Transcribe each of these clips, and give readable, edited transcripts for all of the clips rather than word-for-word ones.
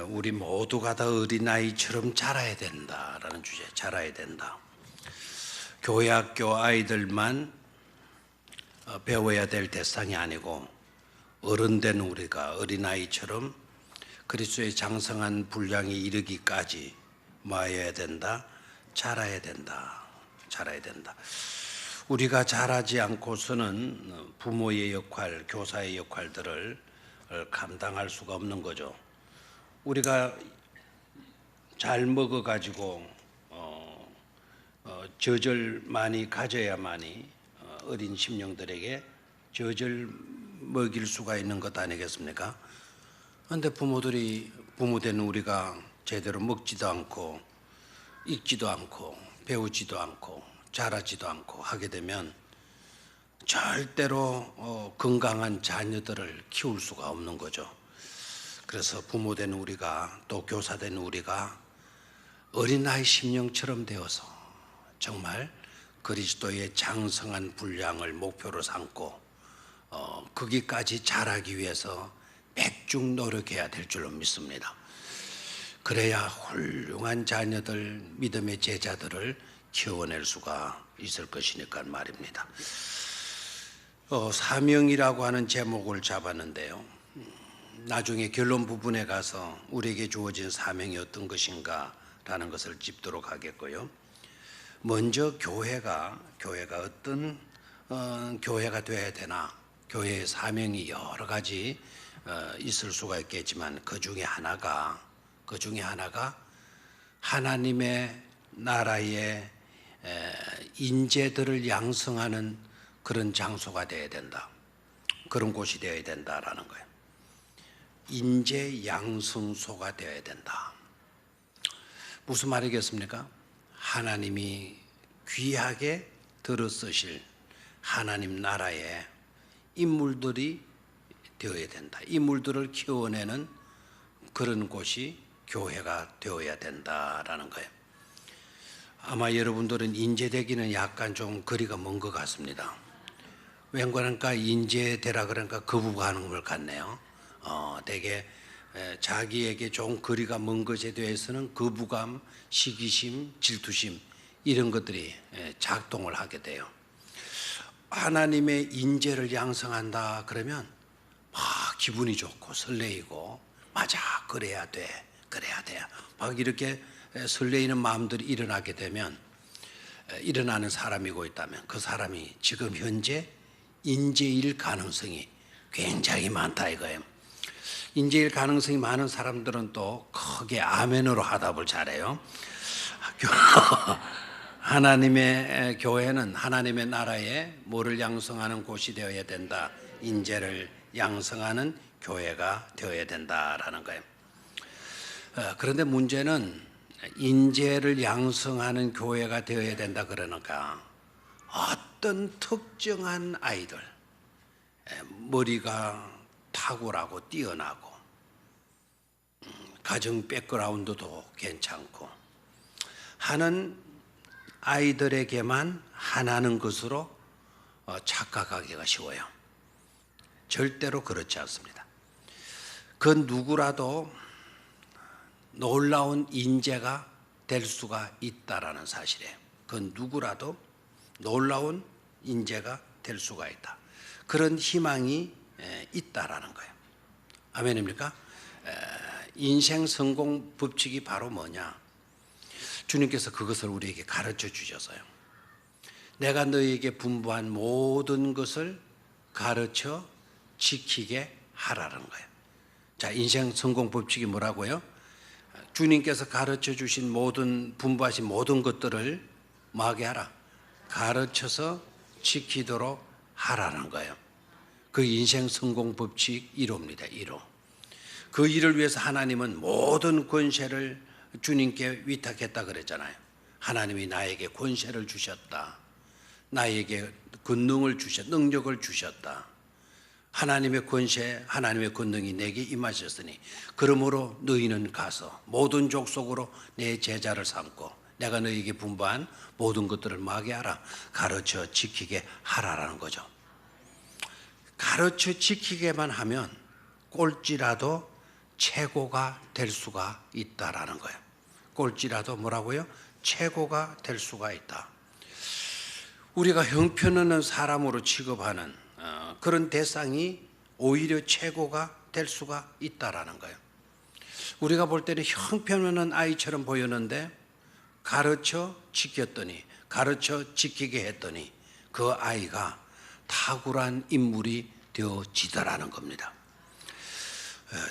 우리 모두가 다 어린아이처럼 자라야 된다라는 주제, 자라야 된다. 교회 학교 아이들만 배워야 될 대상이 아니고 어른 된 우리가 어린아이처럼 그리스도의 장성한 분량에 이르기까지 모아야 된다, 자라야 된다, 자라야 된다. 우리가 자라지 않고서는 부모의 역할, 교사의 역할들을 감당할 수가 없는 거죠. 우리가 잘 먹어가지고 젖을 많이 가져야만이 어린 심령들에게 젖을 먹일 수가 있는 것 아니겠습니까? 그런데 부모된 우리가 제대로 먹지도 않고 읽지도 않고 배우지도 않고 자라지도 않고 하게 되면 절대로 건강한 자녀들을 키울 수가 없는 거죠. 그래서 부모된 우리가 또 교사된 우리가 어린아이 심령처럼 되어서 정말 그리스도의 장성한 분량을 목표로 삼고 거기까지 자라기 위해서 백중 노력해야 될 줄로 믿습니다. 그래야 훌륭한 자녀들, 믿음의 제자들을 키워낼 수가 있을 것이니까 말입니다. 사명이라고 하는 제목을 잡았는데요. 나중에 결론 부분에 가서 우리에게 주어진 사명이 어떤 것인가 라는 것을 짚도록 하겠고요. 먼저 교회가 어떤 교회가 되어야 되나, 교회의 사명이 여러 가지 있을 수가 있겠지만 그 중에 하나가 하나님의 나라의 인재들을 양성하는 그런 장소가 되어야 된다, 그런 곳이 되어야 된다라는 거예요. 인재 양성소가 되어야 된다. 무슨 말이겠습니까? 하나님이 귀하게 들어 쓰실 하나님 나라의 인물들이 되어야 된다. 인물들을 키워내는 그런 곳이 교회가 되어야 된다라는 거예요. 아마 여러분들은 인재되기는 약간 좀 거리가 먼 것 같습니다. 왠가니까 인재되라 그러니까 거부하는 것 같네요. 되게 자기에게 좀 거리가 먼 것에 대해서는 거부감, 시기심, 질투심 이런 것들이 작동을 하게 돼요. 하나님의 인재를 양성한다 그러면 막 기분이 좋고 설레이고, 맞아, 그래야 돼 막 이렇게 설레이는 마음들이 일어나게 되면, 일어나는 사람이고 있다면 그 사람이 지금 현재 인재일 가능성이 굉장히 많다 이거예요. 인재일 가능성이 많은 사람들은 또 크게 아멘으로 화답을 잘해요. 하나님의 교회는 하나님의 나라에 뭐를 양성하는 곳이 되어야 된다, 인재를 양성하는 교회가 되어야 된다라는 거예요. 그런데 문제는 인재를 양성하는 교회가 되어야 된다 그러니까 어떤 특정한 아이들, 머리가 탁월하고 뛰어나고 가정 백그라운드도 괜찮고 하는 아이들에게만 하나는 것으로 착각하기가 쉬워요. 절대로 그렇지 않습니다. 그 누구라도 놀라운 인재가 될 수가 있다라는 사실이에요. 그 누구라도 놀라운 인재가 될 수가 있다, 그런 희망이 있다라는 거예요. 아멘입니까? 인생 성공 법칙이 바로 뭐냐? 주님께서 그것을 우리에게 가르쳐 주셔서요. 내가 너희에게 분부한 모든 것을 가르쳐 지키게 하라는 거예요. 자, 인생 성공 법칙이 뭐라고요? 주님께서 가르쳐 주신 분부하신 모든 것들을 뭐하게 하라? 가르쳐서 지키도록 하라는 거예요. 그 인생 성공 법칙 1호입니다. 1호. 그 일을 위해서 하나님은 모든 권세를 주님께 위탁했다 그랬잖아요. 하나님이 나에게 권세를 주셨다, 나에게 권능을 능력을 주셨다. 하나님의 권세, 하나님의 권능이 내게 임하셨으니 그러므로 너희는 가서 모든 족속으로 내 제자를 삼고 내가 너희에게 분부한 모든 것들을 뭐하게 하라? 가르쳐 지키게 하라라는 거죠. 가르쳐 지키게만 하면 꼴찌라도 최고가 될 수가 있다라는 거예요. 꼴찌라도 뭐라고요? 최고가 될 수가 있다. 우리가 형편없는 사람으로 취급하는 그런 대상이 오히려 최고가 될 수가 있다라는 거예요. 우리가 볼 때는 형편없는 아이처럼 보였는데 가르쳐 지켰더니, 가르쳐 지키게 했더니 그 아이가 탁월한 인물이 되어지더라는 겁니다.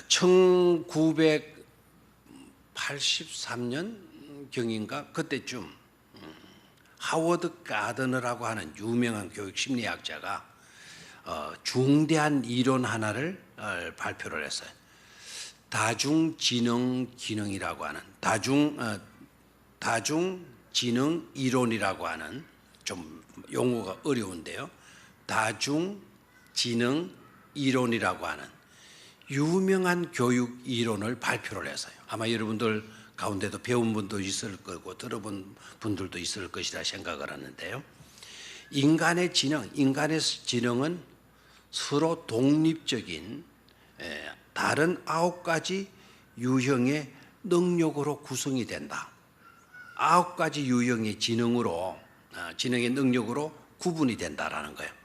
1983년 경인가 그때쯤 하워드 가드너라고 하는 유명한 교육 심리학자가 중대한 이론 하나를 발표를 했어요. 다중지능 기능이라고 하는 다중지능 이론이라고 하는, 좀 용어가 어려운데요. 다중지능 이론이라고 하는 유명한 교육 이론을 발표를 했어요. 아마 여러분들 가운데도 배운 분도 있을 거고 들어본 분들도 있을 것이라 생각을 하는데요. 인간의 지능은 서로 독립적인 다른 9가지 유형의 능력으로 구성이 된다. 9가지 유형의 지능의 능력으로 구분이 된다라는 거예요.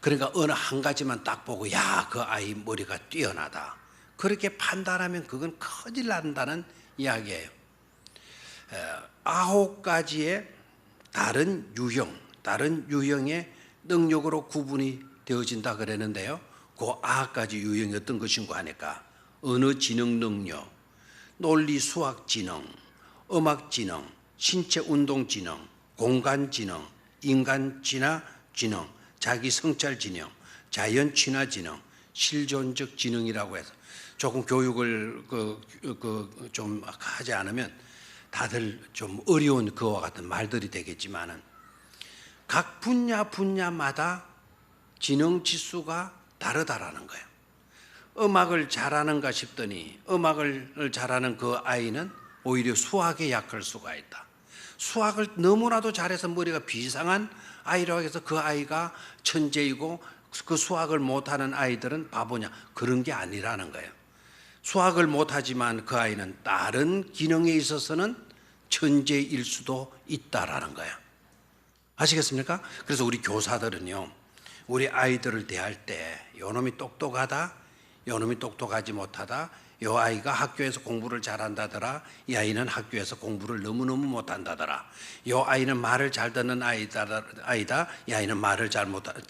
그러니까 어느 한 가지만 딱 보고 야, 그 아이 머리가 뛰어나다, 그렇게 판단하면 그건 큰일 난다는 이야기예요. 9가지의 다른 유형의 능력으로 구분이 되어진다 그랬는데요. 그 9가지 유형이 어떤 것인가 하니까 언어 지능 능력, 논리 수학 지능, 음악 지능, 신체 운동 지능, 공간 지능, 인간 진화 지능, 자기 성찰 지능, 자연 친화 지능, 실존적 지능이라고 해서 조금 교육을 좀 하지 않으면 다들 좀 어려운 그와 같은 말들이 되겠지만은 각 분야마다 지능 지수가 다르다라는 거예요. 음악을 잘하는가 싶더니 음악을 잘하는 그 아이는 오히려 수학에 약할 수가 있다. 수학을 너무나도 잘해서 머리가 비상한 아이라고 해서 그 아이가 천재이고 그 수학을 못하는 아이들은 바보냐, 그런 게 아니라는 거예요. 수학을 못하지만 그 아이는 다른 기능에 있어서는 천재일 수도 있다라는 거예요. 아시겠습니까? 그래서 우리 교사들은요, 우리 아이들을 대할 때 요놈이 똑똑하다, 요놈이 똑똑하지 못하다, 요 아이가 학교에서 공부를 잘한다더라, 이 아이는 학교에서 공부를 너무너무 못한다더라, 요 아이는 말을 잘 듣는 아이다, 이 아이는 말을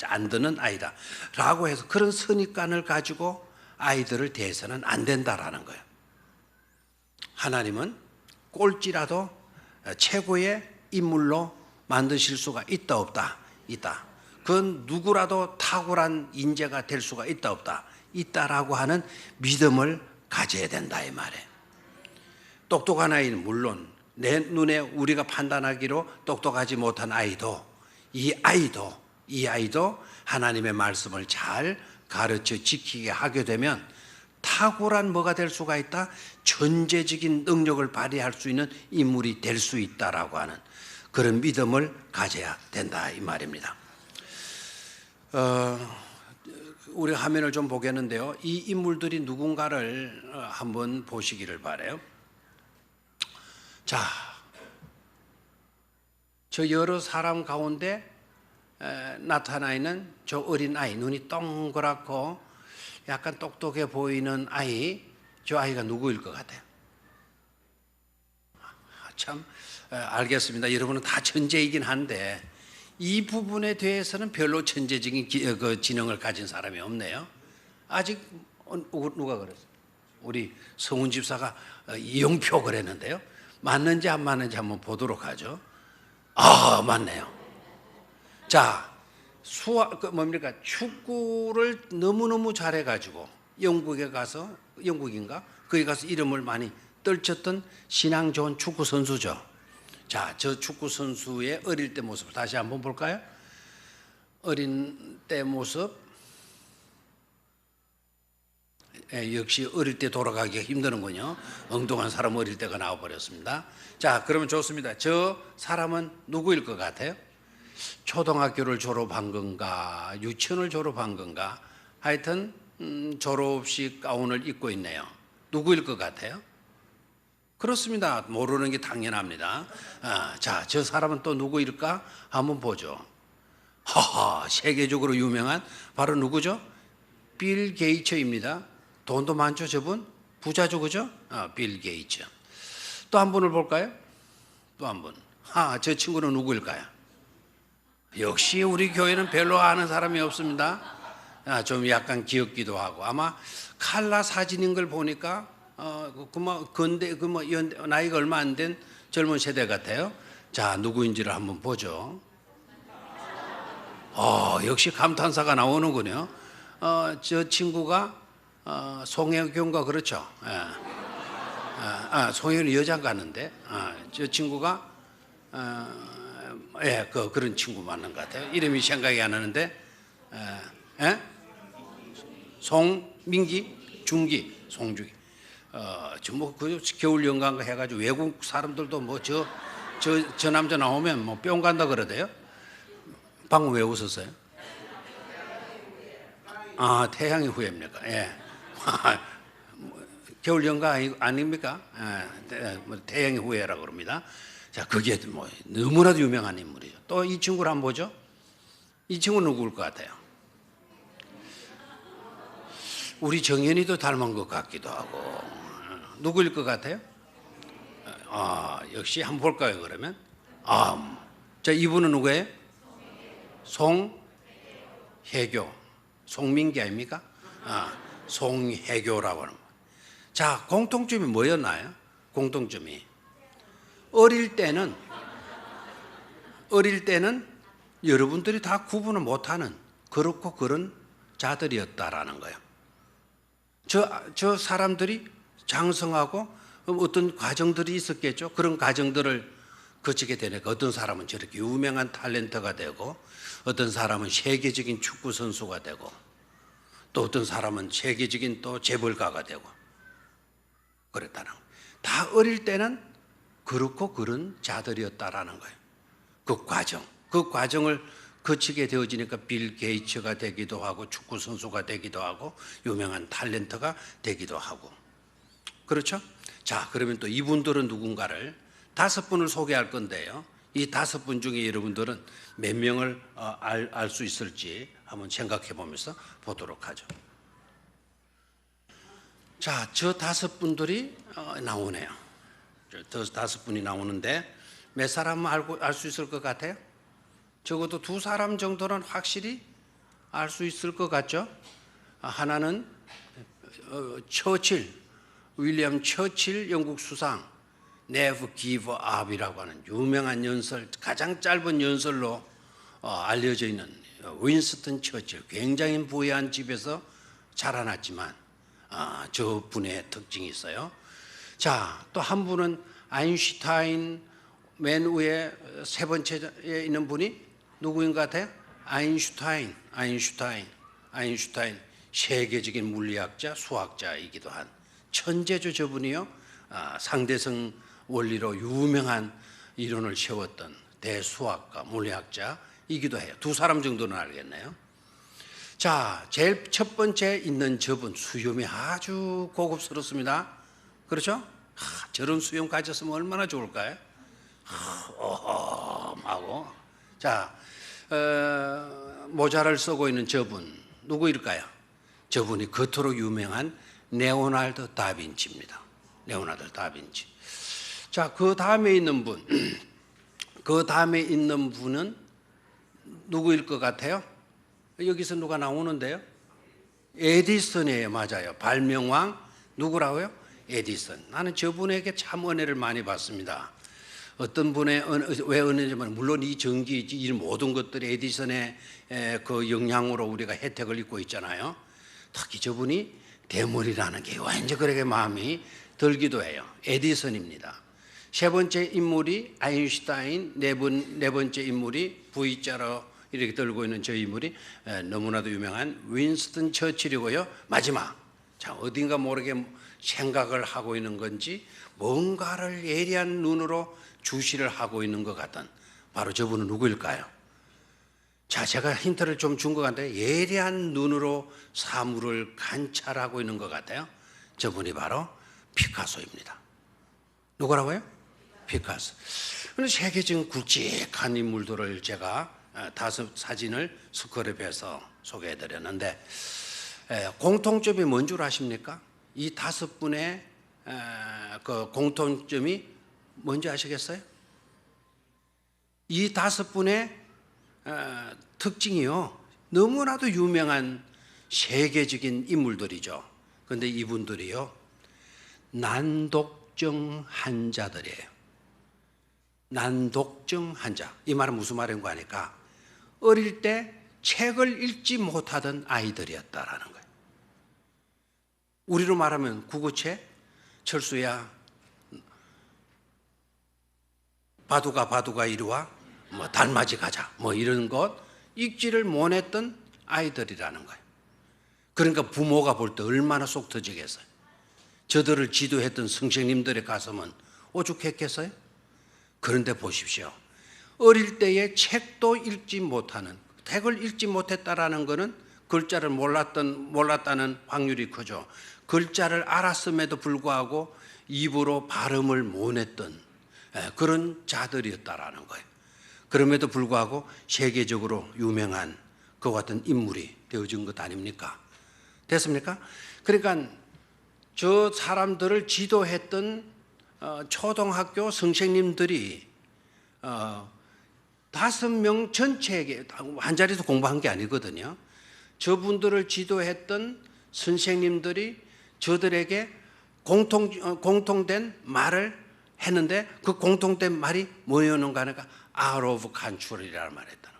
안 듣는 아이다 라고 해서 그런 선입관을 가지고 아이들을 대해서는 안 된다라는 거예요. 하나님은 꼴찌라도 최고의 인물로 만드실 수가 있다 없다? 있다. 그건 누구라도 탁월한 인재가 될 수가 있다 없다? 있다라고 하는 믿음을 가져야 된다 이 말이에요. 똑똑한 아이는 물론 내 눈에 우리가 판단하기로 똑똑하지 못한 아이도 이 아이도 하나님의 말씀을 잘 가르쳐 지키게 하게 되면 탁월한 뭐가 될 수가 있다? 전제적인 능력을 발휘할 수 있는 인물이 될 수 있다라고 하는 그런 믿음을 가져야 된다 이 말입니다. 우리 화면을 좀 보겠는데요. 이 인물들이 누군가를 한번 보시기를 바라요. 자, 저 여러 사람 가운데 나타나 있는 저 어린 아이, 눈이 동그랗고 약간 똑똑해 보이는 아이, 저 아이가 누구일 것 같아요? 참 알겠습니다. 여러분은 다 천재이긴 한데 이 부분에 대해서는 별로 천재적인 지능을 가진 사람이 없네요. 아직 누가 그랬어요? 우리 성훈 집사가 영표 그랬는데요. 맞는지 안 맞는지 한번 보도록 하죠. 아, 맞네요. 자, 축구를 너무너무 잘해가지고 영국인가? 거기 가서 이름을 많이 떨쳤던 신앙 좋은 축구 선수죠. 자, 저 축구 선수의 어릴 때 모습을 다시 한번 볼까요? 어린 때 모습. 역시 어릴 때 돌아가기가 힘드는군요. 엉뚱한 사람 어릴 때가 나와버렸습니다. 자, 그러면 좋습니다. 저 사람은 누구일 것 같아요? 초등학교를 졸업한 건가, 유치원을 졸업한 건가, 하여튼 졸업식 가운을 입고 있네요. 누구일 것 같아요? 그렇습니다. 모르는 게 당연합니다. 자, 저 사람은 또 누구일까? 한번 보죠. 하하, 세계적으로 유명한 바로 누구죠? 빌 게이츠입니다. 돈도 많죠, 저분? 부자죠, 그죠? 빌 게이츠. 또 한 분을 볼까요? 또 한 분. 저 친구는 누구일까요? 역시 우리 교회는 별로 아는 사람이 없습니다. 좀 약간 귀엽기도 하고 아마 칼라 사진인 걸 보니까 근대 나이가 얼마 안 된 젊은 세대 같아요. 자, 누구인지를 한번 보죠. 역시 감탄사가 나오는군요. 저 친구가 송혜교인가 그렇죠. 송혜교는 여자 같는데 저 친구가 그런 친구 맞는 것 같아요. 이름이 생각이 안 나는데 송민기, 중기, 송중기. 그 겨울 연가인가 해가지고 외국 사람들도 뭐 저 남자 나오면 뭐 뿅 간다 그러대요. 방금 왜 웃었어요? 태양의 후예입니까? 예. 겨울 연가 아닙니까? 태양의 후예라고 그럽니다. 자, 그게 뭐 너무나도 유명한 인물이죠. 또 이 친구를 한번 보죠. 이 친구는 누구일 것 같아요? 우리 정연이도 닮은 것 같기도 하고. 누구일 것 같아요? 역시 한번 볼까요, 그러면? 자, 이분은 누구예요? 송혜교. 송민기 아닙니까? 송혜교라고 하는 거. 자, 공통점이 뭐였나요? 공통점이. 어릴 때는 여러분들이 다 구분을 못하는 그렇고 그런 자들이었다라는 거예요. 저 사람들이 장성하고 어떤 과정들이 있었겠죠. 그런 과정들을 거치게 되니까 어떤 사람은 저렇게 유명한 탤런트가 되고 어떤 사람은 세계적인 축구 선수가 되고 또 어떤 사람은 세계적인 또 재벌가가 되고 그랬다는 거예요. 다 어릴 때는 그렇고 그런 자들이었다라는 거예요. 그 과정을 거치게 되어지니까 빌 게이츠가 되기도 하고 축구 선수가 되기도 하고 유명한 탤런트가 되기도 하고 그렇죠? 자, 그러면 또 이분들은 누군가를 5분을 소개할 건데요. 이 5분 중에 여러분들은 몇 명을 알 수 있을지 한번 생각해 보면서 보도록 하죠. 자, 저 5분들이 나오네요. 저 5분이 나오는데 몇 사람은 알 수 있을 것 같아요? 적어도 2사람 정도는 확실히 알 수 있을 것 같죠? 하나는 윌리엄 처칠 영국 수상 Never Give Up이라고 하는 유명한 연설, 가장 짧은 연설로 알려져 있는 윈스턴 처칠. 굉장히 부유한 집에서 자라났지만 저 분의 특징이 있어요. 자, 또 한 분은 아인슈타인, 맨 위에 3번째에 있는 분이 누구인 것 같아요? 아인슈타인. 세계적인 물리학자, 수학자이기도 한 천재죠, 저분이요. 상대성 원리로 유명한 이론을 세웠던 대수학가, 물리학자이기도 해요. 2사람 정도는 알겠네요. 자, 제일 첫 번째 있는 저분 수염이 아주 고급스럽습니다. 그렇죠? 저런 수염 가졌으면 얼마나 좋을까요? 하고. 자, 모자를 쓰고 있는 저분 누구일까요? 저분이 겉으로 유명한 레오나르도 다빈치입니다. 레오나르도 다빈치. 자, 그 다음에 있는 분은 누구일 것 같아요? 여기서 누가 나오는데요? 에디슨이에요. 맞아요. 발명왕 누구라고요? 에디슨. 나는 저분에게 참 은혜를 많이 받습니다. 어떤 분의 왜 은혜냐면 물론 이 전기, 이 모든 것들이 에디슨의 그 영향으로 우리가 혜택을 입고 있잖아요. 특히 저분이 대물이라는 게 완전 그렇게 마음이 들기도 해요. 에디슨입니다. 3번째 인물이 아인슈타인, 네 번째 인물이 V자로 이렇게 들고 있는 저 인물이 너무나도 유명한 윈스턴 처칠이고요. 마지막, 자, 어딘가 모르게 생각을 하고 있는 건지 뭔가를 예리한 눈으로 주시를 하고 있는 것 같은 바로 저분은 누구일까요? 자, 제가 힌트를 좀 준 것 같은데 예리한 눈으로 사물을 관찰하고 있는 것 같아요. 저분이 바로 피카소입니다. 누구라고요? 피카소. 세계적인 굵직한 인물들을 제가 5 사진을 스크랩해서 소개해드렸는데, 공통점이 뭔 줄 아십니까? 이 5분의 그 공통점이 뭔지 아시겠어요? 이 5분의 특징이요, 너무나도 유명한 세계적인 인물들이죠. 그런데 이분들이요, 난독증 환자들이에요. 난독증 환자. 이 말은 무슨 말인가 하니까 어릴 때 책을 읽지 못하던 아이들이었다라는 거예요. 우리로 말하면 국어책, 철수야 바두가 이리와, 뭐 달맞이 가자, 뭐 이런 것 읽지를 못했던 아이들이라는 거예요. 그러니까 부모가 볼 때 얼마나 속 터지겠어요. 저들을 지도했던 선생님들의 가슴은 오죽했겠어요? 그런데 보십시오. 어릴 때에 책도 읽지 못하는, 책을 읽지 못했다라는 것은 글자를 몰랐다는 확률이 크죠. 글자를 알았음에도 불구하고 입으로 발음을 못했던 그런 자들이었다라는 거예요. 그럼에도 불구하고 세계적으로 유명한 그와 같은 인물이 되어진 것 아닙니까? 됐습니까? 그러니까 저 사람들을 지도했던 초등학교 선생님들이 5명 전체에게 한 자리에서 공부한 게 아니거든요. 저분들을 지도했던 선생님들이 저들에게 공통된 말을 했는데, 그 공통된 말이 뭐였는가 하니까 out of control이라는 말을 했다는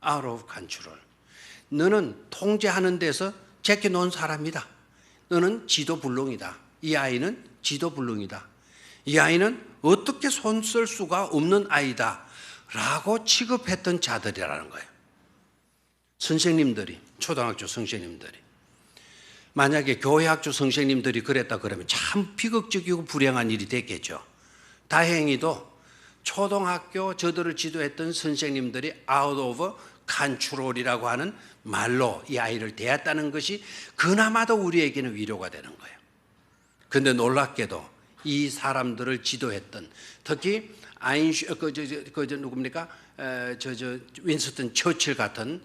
거예요. out of control. 너는 통제하는 데서 제껴놓은 사람이다. 너는 지도불능이다. 이 아이는 지도불능이다. 이 아이는 어떻게 손 쓸 수가 없는 아이다 라고 취급했던 자들이라는 거예요. 선생님들이, 초등학교 선생님들이. 만약에 교회학교 선생님들이 그랬다 그러면 참 비극적이고 불행한 일이 됐겠죠. 다행히도 초등학교 저들을 지도했던 선생님들이 out of control이라고 하는 말로 이 아이를 대했다는 것이 그나마도 우리에게는 위로가 되는 거예요. 그런데 놀랍게도 이 사람들을 지도했던, 특히 누굽니까? 윈스턴 처칠 같은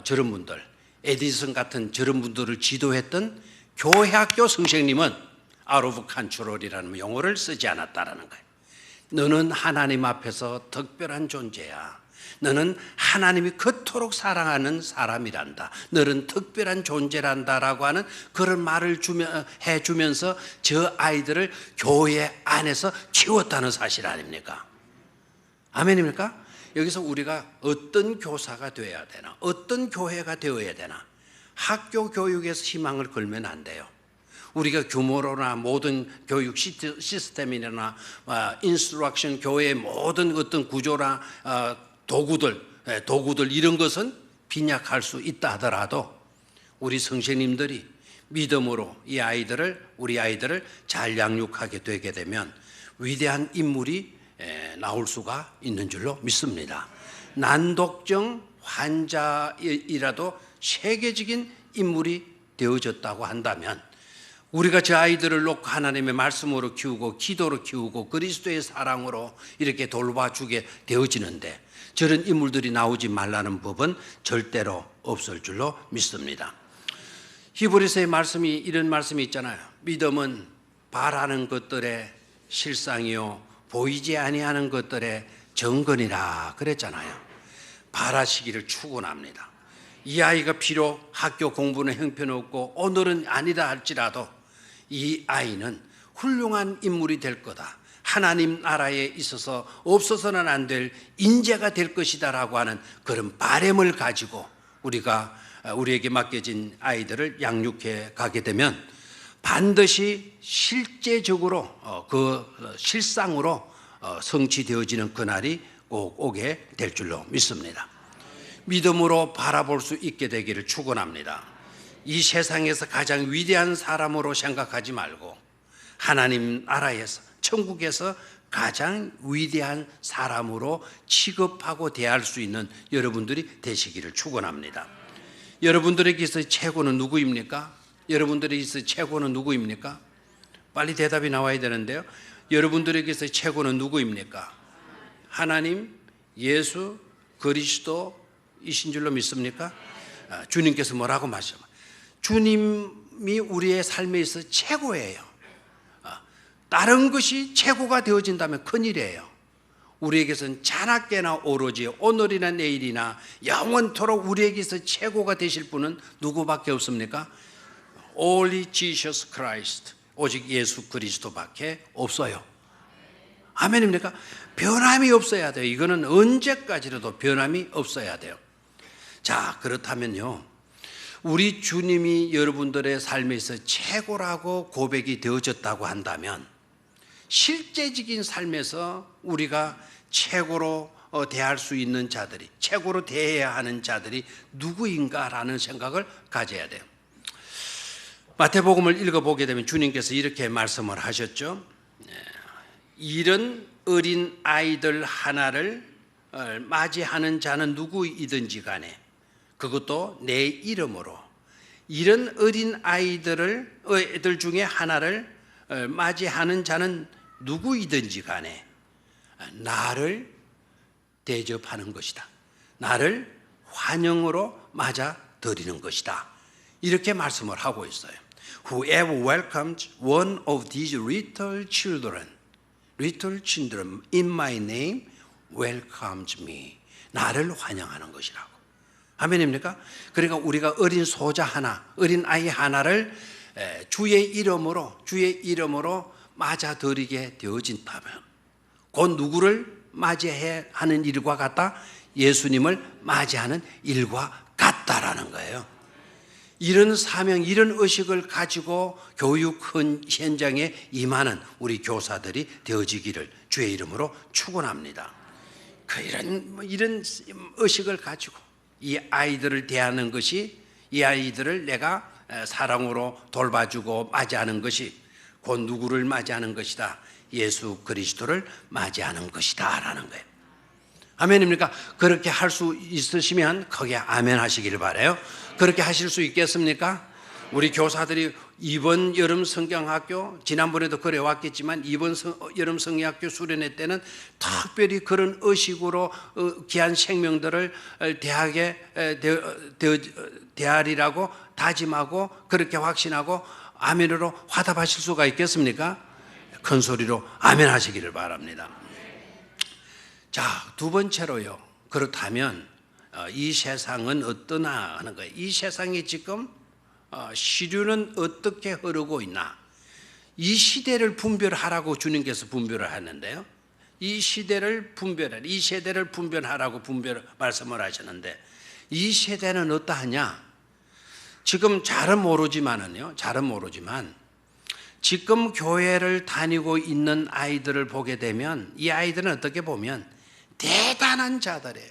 저런 분들, 에디슨 같은 저런 분들을 지도했던 교회학교 선생님은 out of control이라는 용어를 쓰지 않았다라는 거예요. 너는 하나님 앞에서 특별한 존재야. 너는 하나님이 그토록 사랑하는 사람이란다. 너는 특별한 존재란다라고 하는 그런 말을 해주면서 저 아이들을 교회 안에서 키웠다는 사실 아닙니까? 아멘입니까? 여기서 우리가 어떤 교사가 되어야 되나, 어떤 교회가 되어야 되나, 학교 교육에서 희망을 걸면 안 돼요. 우리가 규모로나 모든 교육 시스템이나 인스트럭션, 교회의 모든 어떤 구조나 도구들 이런 것은 빈약할 수 있다 하더라도 우리 선생님들이 믿음으로 우리 아이들을 잘 양육하게 되게 되면 위대한 인물이 나올 수가 있는 줄로 믿습니다. 난독증 환자이라도 세계적인 인물이 되어졌다고 한다면 우리가 저 아이들을 놓고 하나님의 말씀으로 키우고 기도로 키우고 그리스도의 사랑으로 이렇게 돌봐주게 되어지는데 저런 인물들이 나오지 말라는 법은 절대로 없을 줄로 믿습니다. 히브리서의 말씀이 이런 말씀이 있잖아요. 믿음은 바라는 것들의 실상이요 보이지 아니하는 것들의 정근이라 그랬잖아요. 바라시기를 축원합니다. 이 아이가 비록 학교 공부는 형편없고 오늘은 아니다 할지라도 이 아이는 훌륭한 인물이 될 거다. 하나님 나라에 있어서 없어서는 안 될 인재가 될 것이다라고 하는 그런 바람을 가지고 우리에게 맡겨진 아이들을 양육해 가게 되면 반드시 실제적으로 그 실상으로 성취되어지는 그날이 꼭 오게 될 줄로 믿습니다. 믿음으로 바라볼 수 있게 되기를 축원합니다. 이 세상에서 가장 위대한 사람으로 생각하지 말고 하나님 나라에서 천국에서 가장 위대한 사람으로 취급하고 대할 수 있는 여러분들이 되시기를 축원합니다. 여러분들에게 있어 최고는 누구입니까? 여러분들에게 있어 최고는 누구입니까? 빨리 대답이 나와야 되는데요. 여러분들에게서 최고는 누구입니까? 하나님, 예수, 그리스도이신 줄로 믿습니까? 주님께서 뭐라고 말씀하세요? 주님이 우리의 삶에 있어 최고예요. 다른 것이 최고가 되어진다면 큰일이에요. 우리에게서는 자나깨나 오로지 오늘이나 내일이나 영원토록 우리에게서 최고가 되실 분은 누구밖에 없습니까? Only Jesus Christ. 오직 예수 그리스도밖에 없어요. 아멘입니까? 변함이 없어야 돼요. 이거는 언제까지라도 변함이 없어야 돼요. 자, 그렇다면요, 우리 주님이 여러분들의 삶에 있어 최고라고 고백이 되어졌다고 한다면 실제적인 삶에서 우리가 최고로 대할 수 있는 자들이, 최고로 대해야 하는 자들이 누구인가라는 생각을 가져야 돼요. 마태복음을 읽어보게 되면 주님께서 이렇게 말씀을 하셨죠. 이런 어린 아이들 하나를 맞이하는 자는 누구이든지 간에, 그것도 내 이름으로, 이런 어린 애들 중에 하나를 맞이하는 자는 누구이든지 간에 나를 대접하는 것이다. 나를 환영으로 맞아들이는 것이다. 이렇게 말씀을 하고 있어요. Whoever welcomes one of these little children in my name welcomes me. 나를 환영하는 것이라고. 아멘입니까? 그러니까 우리가 어린 소자 하나, 어린 아이 하나를 주의 이름으로 맞아들이게 되어진다면 곧 누구를 맞이해야 하는 일과 같다? 예수님을 맞이하는 일과 같다라는 거예요. 이런 사명, 이런 의식을 가지고 교육 현장에 임하는 우리 교사들이 되어지기를 주의 이름으로 축원합니다. 이런 의식을 가지고 이 아이들을 대하는 것이, 이 아이들을 내가 사랑으로 돌봐주고 맞이하는 것이 곧 누구를 맞이하는 것이다? 예수 그리스도를 맞이하는 것이다 라는 거예요. 아멘입니까? 그렇게 할 수 있으시면 거기에 아멘 하시길 바라요. 그렇게 하실 수 있겠습니까? 우리 교사들이 이번 여름 성경학교, 지난번에도 그래 왔겠지만 이번 여름 성경학교 수련회 때는 특별히 그런 의식으로 귀한 생명들을 대하리라고 다짐하고 그렇게 확신하고 아멘으로 화답하실 수가 있겠습니까? 큰 소리로 아멘 하시기를 바랍니다. 자, 두 번째로요. 그렇다면 이 세상은 어떠나 하는 거예요. 이 세상이 지금 시류는 어떻게 흐르고 있나? 이 시대를 분별하라고 주님께서 분별을 하는데요. 이 세대를 분별하라고 말씀을 하셨는데 이 세대는 어떠하냐? 지금 잘은 모르지만 지금 교회를 다니고 있는 아이들을 보게 되면 이 아이들은 어떻게 보면 대단한 자들이에요.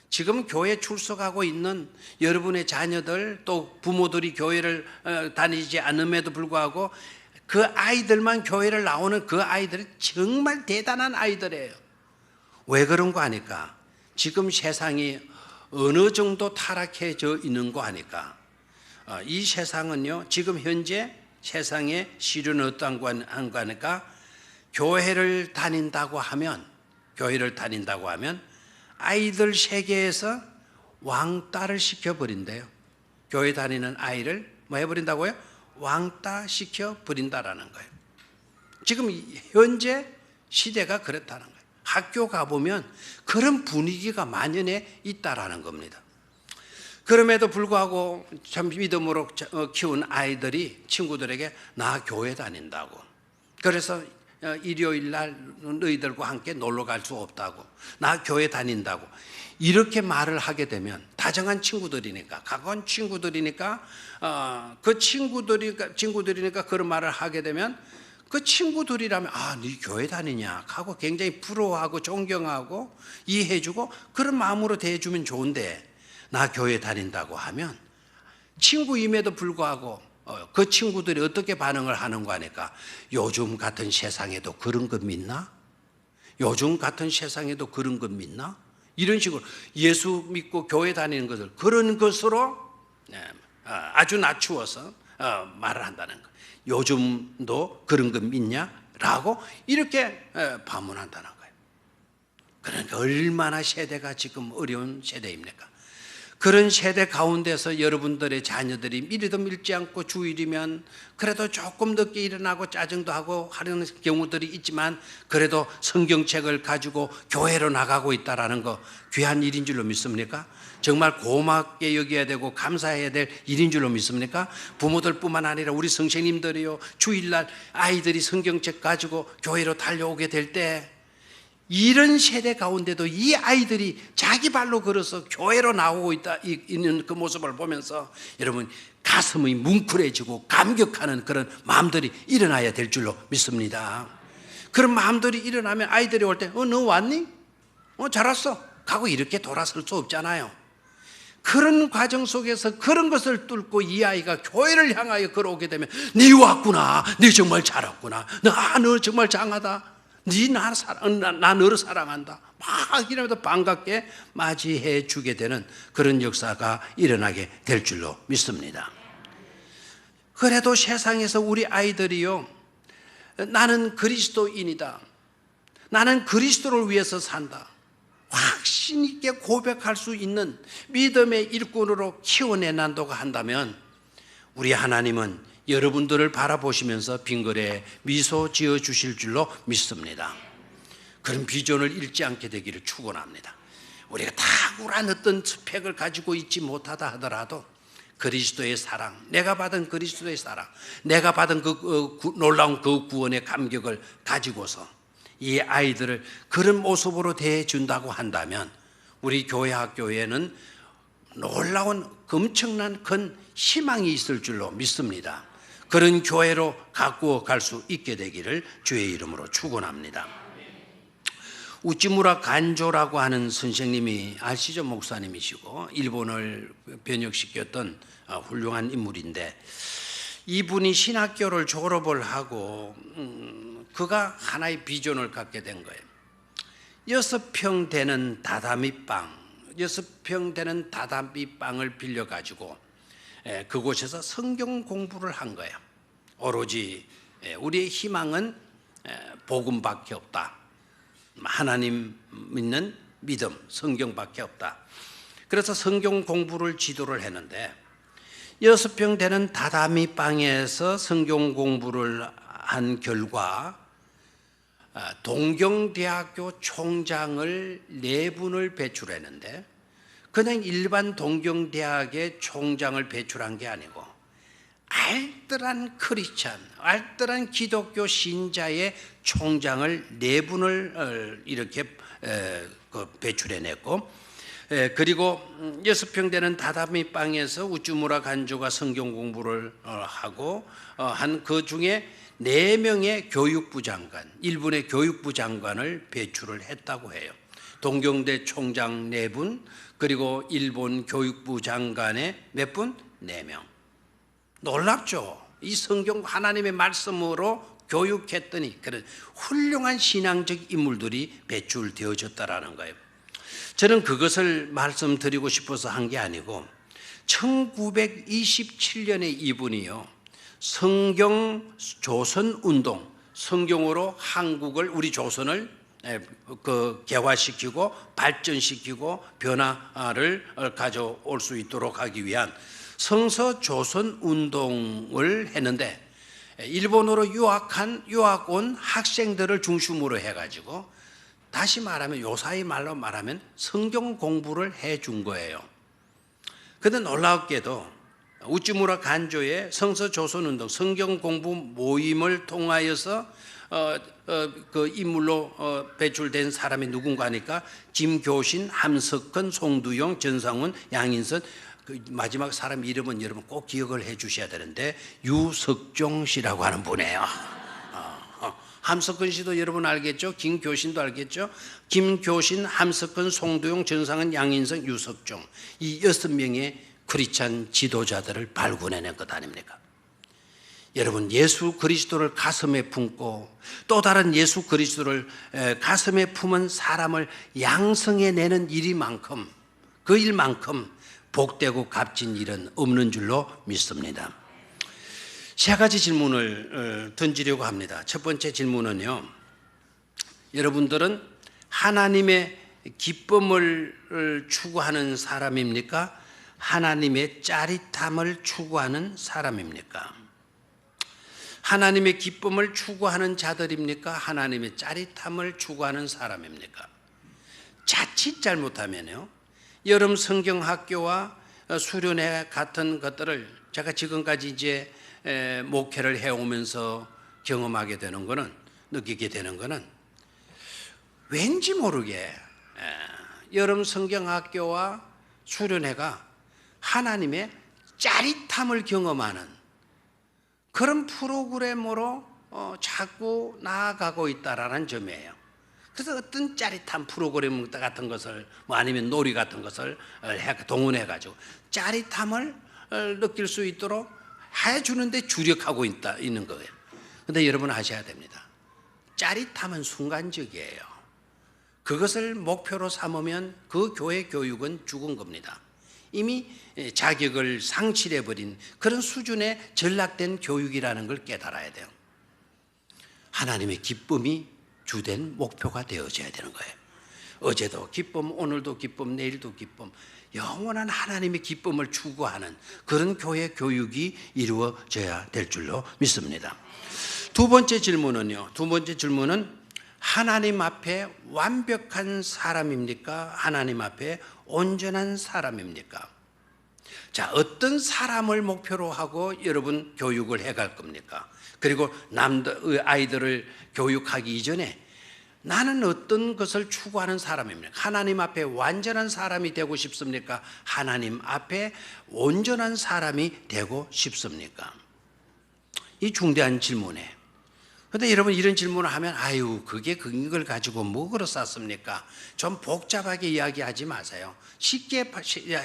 지금 교회 출석하고 있는 여러분의 자녀들 또 부모들이 교회를 다니지 않음에도 불구하고 그 아이들만 교회를 나오는 그 아이들은 정말 대단한 아이들이에요. 왜 그런 거 아니까? 지금 세상이 어느 정도 타락해져 있는 거 아니까? 이 세상은요, 지금 현재 세상의 시류는 어떠한 거 하니까 교회를 다닌다고 하면 아이들 세계에서 왕따를 시켜버린대요. 교회 다니는 아이를 뭐 해버린다고요? 왕따 시켜버린다라는 거예요. 지금 현재 시대가 그렇다는 거예요. 학교 가보면 그런 분위기가 만연해 있다라는 겁니다. 그럼에도 불구하고 참 믿음으로 키운 아이들이 친구들에게 나 교회 다닌다고, 그래서 일요일 날 너희들과 함께 놀러 갈 수 없다고, 나 교회 다닌다고 이렇게 말을 하게 되면 다정한 친구들이니까, 가까운 친구들이니까 그 친구들이니까 그런 말을 하게 되면 그 친구들이라면 네 교회 다니냐 하고 굉장히 부러워하고 존경하고 이해해주고 그런 마음으로 대해주면 좋은데, 나 교회 다닌다고 하면 친구임에도 불구하고 그 친구들이 어떻게 반응을 하는 거 하니까 요즘 같은 세상에도 그런 거 믿나? 요즘 같은 세상에도 그런 거 믿나? 이런 식으로 예수 믿고 교회 다니는 것을 그런 것으로 아주 낮추어서 말을 한다는 거. 요즘도 그런 거 믿냐? 라고 이렇게 반문한다는 거예요. 그러니까 얼마나 세대가 지금 어려운 세대입니까? 그런 세대 가운데서 여러분들의 자녀들이 미리도 밀지 않고 주일이면 그래도 조금 늦게 일어나고 짜증도 하고 하는 경우들이 있지만 그래도 성경책을 가지고 교회로 나가고 있다는 거 귀한 일인 줄로 믿습니까? 정말 고맙게 여겨야 되고 감사해야 될 일인 줄로 믿습니까? 부모들뿐만 아니라 우리 선생님들이요, 주일날 아이들이 성경책 가지고 교회로 달려오게 될 때 이런 세대 가운데도 이 아이들이 자기 발로 걸어서 교회로 나오고 있는 그 모습을 보면서 여러분 가슴이 뭉클해지고 감격하는 그런 마음들이 일어나야 될 줄로 믿습니다. 그런 마음들이 일어나면 아이들이 올 때 너 왔니? 잘 왔어 가고 이렇게 돌아설 수 없잖아요. 그런 과정 속에서 그런 것을 뚫고 이 아이가 교회를 향하여 걸어오게 되면 네 왔구나, 네 정말 잘 왔구나, 너 정말 장하다, 나 너를 사랑한다, 막 이러면서 반갑게 맞이해 주게 되는 그런 역사가 일어나게 될 줄로 믿습니다. 그래도 세상에서 우리 아이들이요, 나는 그리스도인이다, 나는 그리스도를 위해서 산다, 확신 있게 고백할 수 있는 믿음의 일꾼으로 키워내난다고 한다면 우리 하나님은 여러분들을 바라보시면서 빙그레 미소 지어 주실 줄로 믿습니다. 그런 비전을 잃지 않게 되기를 축원합니다. 우리가 탁월한 어떤 스펙을 가지고 있지 못하다 하더라도 그리스도의 사랑, 내가 받은 그리스도의 사랑, 내가 받은 놀라운 그 구원의 감격을 가지고서 이 아이들을 그런 모습으로 대해준다고 한다면 우리 교회 학교에는 놀라운 엄청난 큰 희망이 있을 줄로 믿습니다. 그런 교회로 가꾸어 갈 수 있게 되기를 주의 이름으로 축원합니다. 우찌무라 간조라고 하는 선생님이 아시죠? 목사님이시고 일본을 번역시켰던 훌륭한 인물인데 이분이 신학교를 졸업을 하고 그가 하나의 비전을 갖게 된 거예요. 6평 되는 다다미방, 6평 되는 다다미방을 빌려가지고 그곳에서 성경 공부를 한 거예요. 오로지 우리의 희망은 복음밖에 없다, 하나님 믿는 믿음, 성경밖에 없다. 그래서 성경 공부를 지도를 했는데 6평 되는 다다미방에서 성경 공부를 한 결과 동경대학교 총장을 4분을 배출했는데 그냥 일반 동경대학의 총장을 배출한 게 아니고 알뜰한 크리스찬, 알뜰한 기독교 신자의 총장을 4분을 이렇게 배출해냈고, 그리고 6평 되는 다다미방에서 우쭈무라 간조가 성경 공부를 하고 한 그 중에 4명의 교육부 장관, 일본의 교육부 장관을 배출을 했다고 해요. 동경대 총장 4분, 그리고 일본 교육부 장관의 몇 분? 4명. 놀랍죠? 이 성경 하나님의 말씀으로 교육했더니 그런 훌륭한 신앙적 인물들이 배출되어졌다라는 거예요. 저는 그것을 말씀드리고 싶어서 한 게 아니고 1927년에 이분이요, 성경 조선 운동, 성경으로 한국을, 우리 조선을 개화시키고 발전시키고 변화를 가져올 수 있도록 하기 위한 성서 조선 운동을 했는데 일본으로 유학 온 학생들을 중심으로 해가지고 다시 말하면 요사이 말로 말하면 성경 공부를 해준 거예요. 그런데 놀랍게도 우찌무라 간조의 성서 조선 운동, 성경 공부 모임을 통하여서 그 인물로 배출된 사람이 누군가 하니까 김교신, 함석헌, 송두용, 전상훈, 양인선, 그 마지막 사람 이름은 여러분 꼭 기억을 해 주셔야 되는데 유석종 씨라고 하는 분이에요. 함석헌 씨도 여러분 알겠죠? 김교신도 알겠죠? 김교신, 함석헌, 송두용, 전상훈, 양인선, 유석종, 이 6명의 크리스찬 지도자들을 발굴해낸 것 아닙니까? 여러분, 예수 그리스도를 가슴에 품고 또 다른 예수 그리스도를 가슴에 품은 사람을 양성해내는 일이만큼, 그 일만큼 복되고 값진 일은 없는 줄로 믿습니다. 세 가지 질문을 던지려고 합니다. 첫 번째 질문은요, 여러분들은 하나님의 기쁨을 추구하는 사람입니까? 하나님의 짜릿함을 추구하는 사람입니까? 하나님의 기쁨을 추구하는 자들입니까? 하나님의 짜릿함을 추구하는 사람입니까? 자칫 잘못하면요, 여름 성경학교와 수련회 같은 것들을 제가 지금까지 이제 목회를 해오면서 경험하게 되는 거는, 느끼게 되는 거는, 왠지 모르게 여름 성경학교와 수련회가 하나님의 짜릿함을 경험하는 그런 프로그램으로 자꾸 나아가고 있다라는 점이에요. 그래서 어떤 짜릿한 프로그램 같은 것을, 뭐 아니면 놀이 같은 것을 동원해 가지고 짜릿함을 느낄 수 있도록 해주는데 주력하고 있는 거예요. 그런데 여러분 아셔야 됩니다. 짜릿함은 순간적이에요. 그것을 목표로 삼으면 그 교회 교육은 죽은 겁니다. 이미 자격을 상실해버린 그런 수준의 전락된 교육이라는 걸 깨달아야 돼요. 하나님의 기쁨이 주된 목표가 되어져야 되는 거예요. 어제도 기쁨, 오늘도 기쁨, 내일도 기쁨, 영원한 하나님의 기쁨을 추구하는 그런 교회 교육이 이루어져야 될 줄로 믿습니다. 두 번째 질문은요, 하나님 앞에 완벽한 사람입니까? 하나님 앞에 온전한 사람입니까? 자, 어떤 사람을 목표로 하고 여러분 교육을 해갈 겁니까? 그리고 아이들을 교육하기 이전에 나는 어떤 것을 추구하는 사람입니까? 하나님 앞에 완전한 사람이 되고 싶습니까? 하나님 앞에 온전한 사람이 되고 싶습니까? 이 중대한 질문에, 그런데 여러분 이런 질문을 하면 그게 그걸 가지고 뭐 그렇습니까? 좀 복잡하게 이야기하지 마세요. 쉽게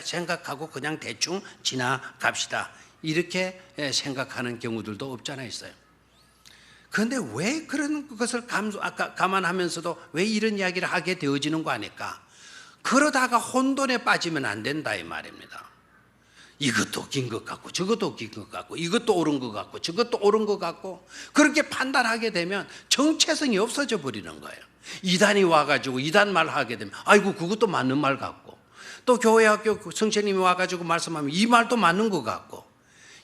생각하고 그냥 대충 지나갑시다. 이렇게 생각하는 경우들도 없잖아 있어요. 그런데 왜 그런 것을 감안하면서도 왜 이런 이야기를 하게 되어지는 거 아닐까? 그러다가 혼돈에 빠지면 안 된다 이 말입니다. 이것도 긴 것 같고 저것도 긴 것 같고 이것도 옳은 것 같고 저것도 옳은 것 같고, 그렇게 판단하게 되면 정체성이 없어져 버리는 거예요. 이단이 와가지고 이단 말 하게 되면 그것도 맞는 말 같고, 또 교회 학교 선생님이 와가지고 말씀하면 이 말도 맞는 것 같고,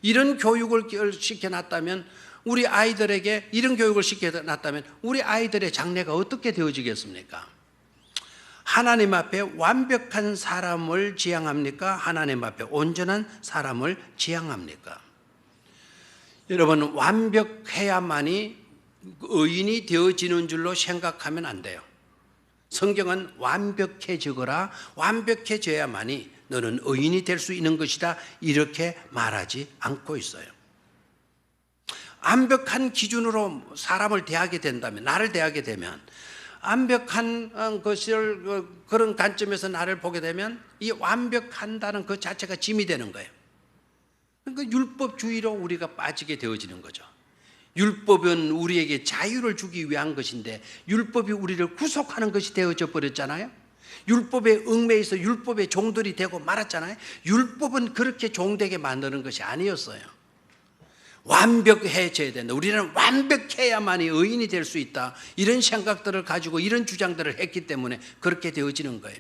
이런 교육을 시켜놨다면 우리 아이들에게 이런 교육을 시켜놨다면 우리 아이들의 장래가 어떻게 되어지겠습니까? 하나님 앞에 완벽한 사람을 지향합니까? 하나님 앞에 온전한 사람을 지향합니까? 여러분, 완벽해야만이 의인이 되어지는 줄로 생각하면 안 돼요. 성경은 완벽해지거라, 완벽해져야만이 너는 의인이 될 수 있는 것이다, 이렇게 말하지 않고 있어요. 완벽한 기준으로 사람을 대하게 된다면, 나를 대하게 되면, 완벽한 것을 그런 관점에서 나를 보게 되면 이 완벽한다는 그 자체가 짐이 되는 거예요. 그러니까 율법주의로 우리가 빠지게 되어지는 거죠. 율법은 우리에게 자유를 주기 위한 것인데 율법이 우리를 구속하는 것이 되어져 버렸잖아요. 율법에 얽매여서 율법의 종들이 되고 말았잖아요. 율법은 그렇게 종되게 만드는 것이 아니었어요. 완벽해져야 된다. 우리는 완벽해야만이 의인이 될 수 있다. 이런 생각들을 가지고 이런 주장들을 했기 때문에 그렇게 되어지는 거예요.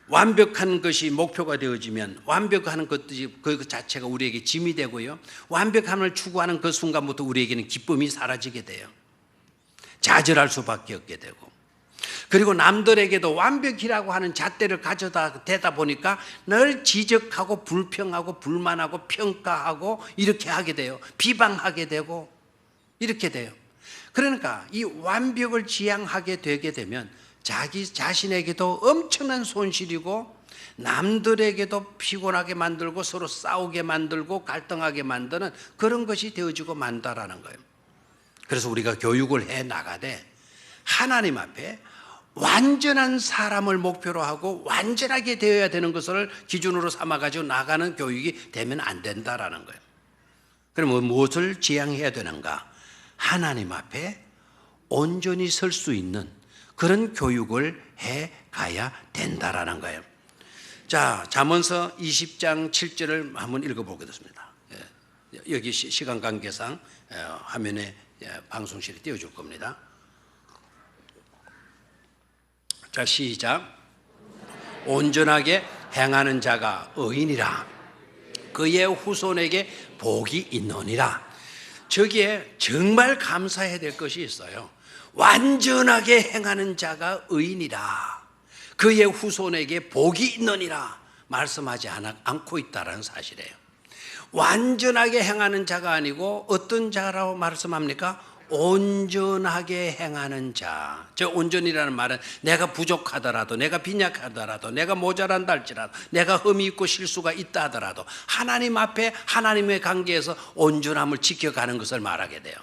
완벽한 것이 목표가 되어지면 완벽한 것들이 그 자체가 우리에게 짐이 되고요. 완벽함을 추구하는 그 순간부터 우리에게는 기쁨이 사라지게 돼요. 좌절할 수밖에 없게 되고, 그리고 남들에게도 완벽이라고 하는 잣대를 가져다 대다 보니까 늘 지적하고 불평하고 불만하고 평가하고 이렇게 하게 돼요. 비방하게 되고 이렇게 돼요. 그러니까 이 완벽을 지향하게 되게 되면 자기 자신에게도 엄청난 손실이고 남들에게도 피곤하게 만들고 서로 싸우게 만들고 갈등하게 만드는 그런 것이 되어지고 만다라는 거예요. 그래서 우리가 교육을 해 나가되 하나님 앞에 완전한 사람을 목표로 하고 완전하게 되어야 되는 것을 기준으로 삼아가지고 나가는 교육이 되면 안 된다라는 거예요. 그러면 무엇을 지향해야 되는가? 하나님 앞에 온전히 설 수 있는 그런 교육을 해 가야 된다라는 거예요. 자, 잠언서 20장 7절을 한번 읽어보겠습니다. 여기 시간 관계상 화면에 방송실에 띄워줄 겁니다. 자, 시작. 온전하게 행하는 자가 의인이라. 그의 후손에게 복이 있느니라. 저기에 정말 감사해야 될 것이 있어요. 완전하게 행하는 자가 의인이라. 그의 후손에게 복이 있느니라 말씀하지 않고 있다는 사실이에요. 완전하게 행하는 자가 아니고 어떤 자라고 말씀합니까? 온전하게 행하는 자. 저 온전이라는 말은 내가 부족하더라도, 내가 빈약하더라도, 내가 모자란다 할지라도, 내가 흠이 있고 실수가 있다 하더라도 하나님 앞에 하나님의 관계에서 온전함을 지켜가는 것을 말하게 돼요.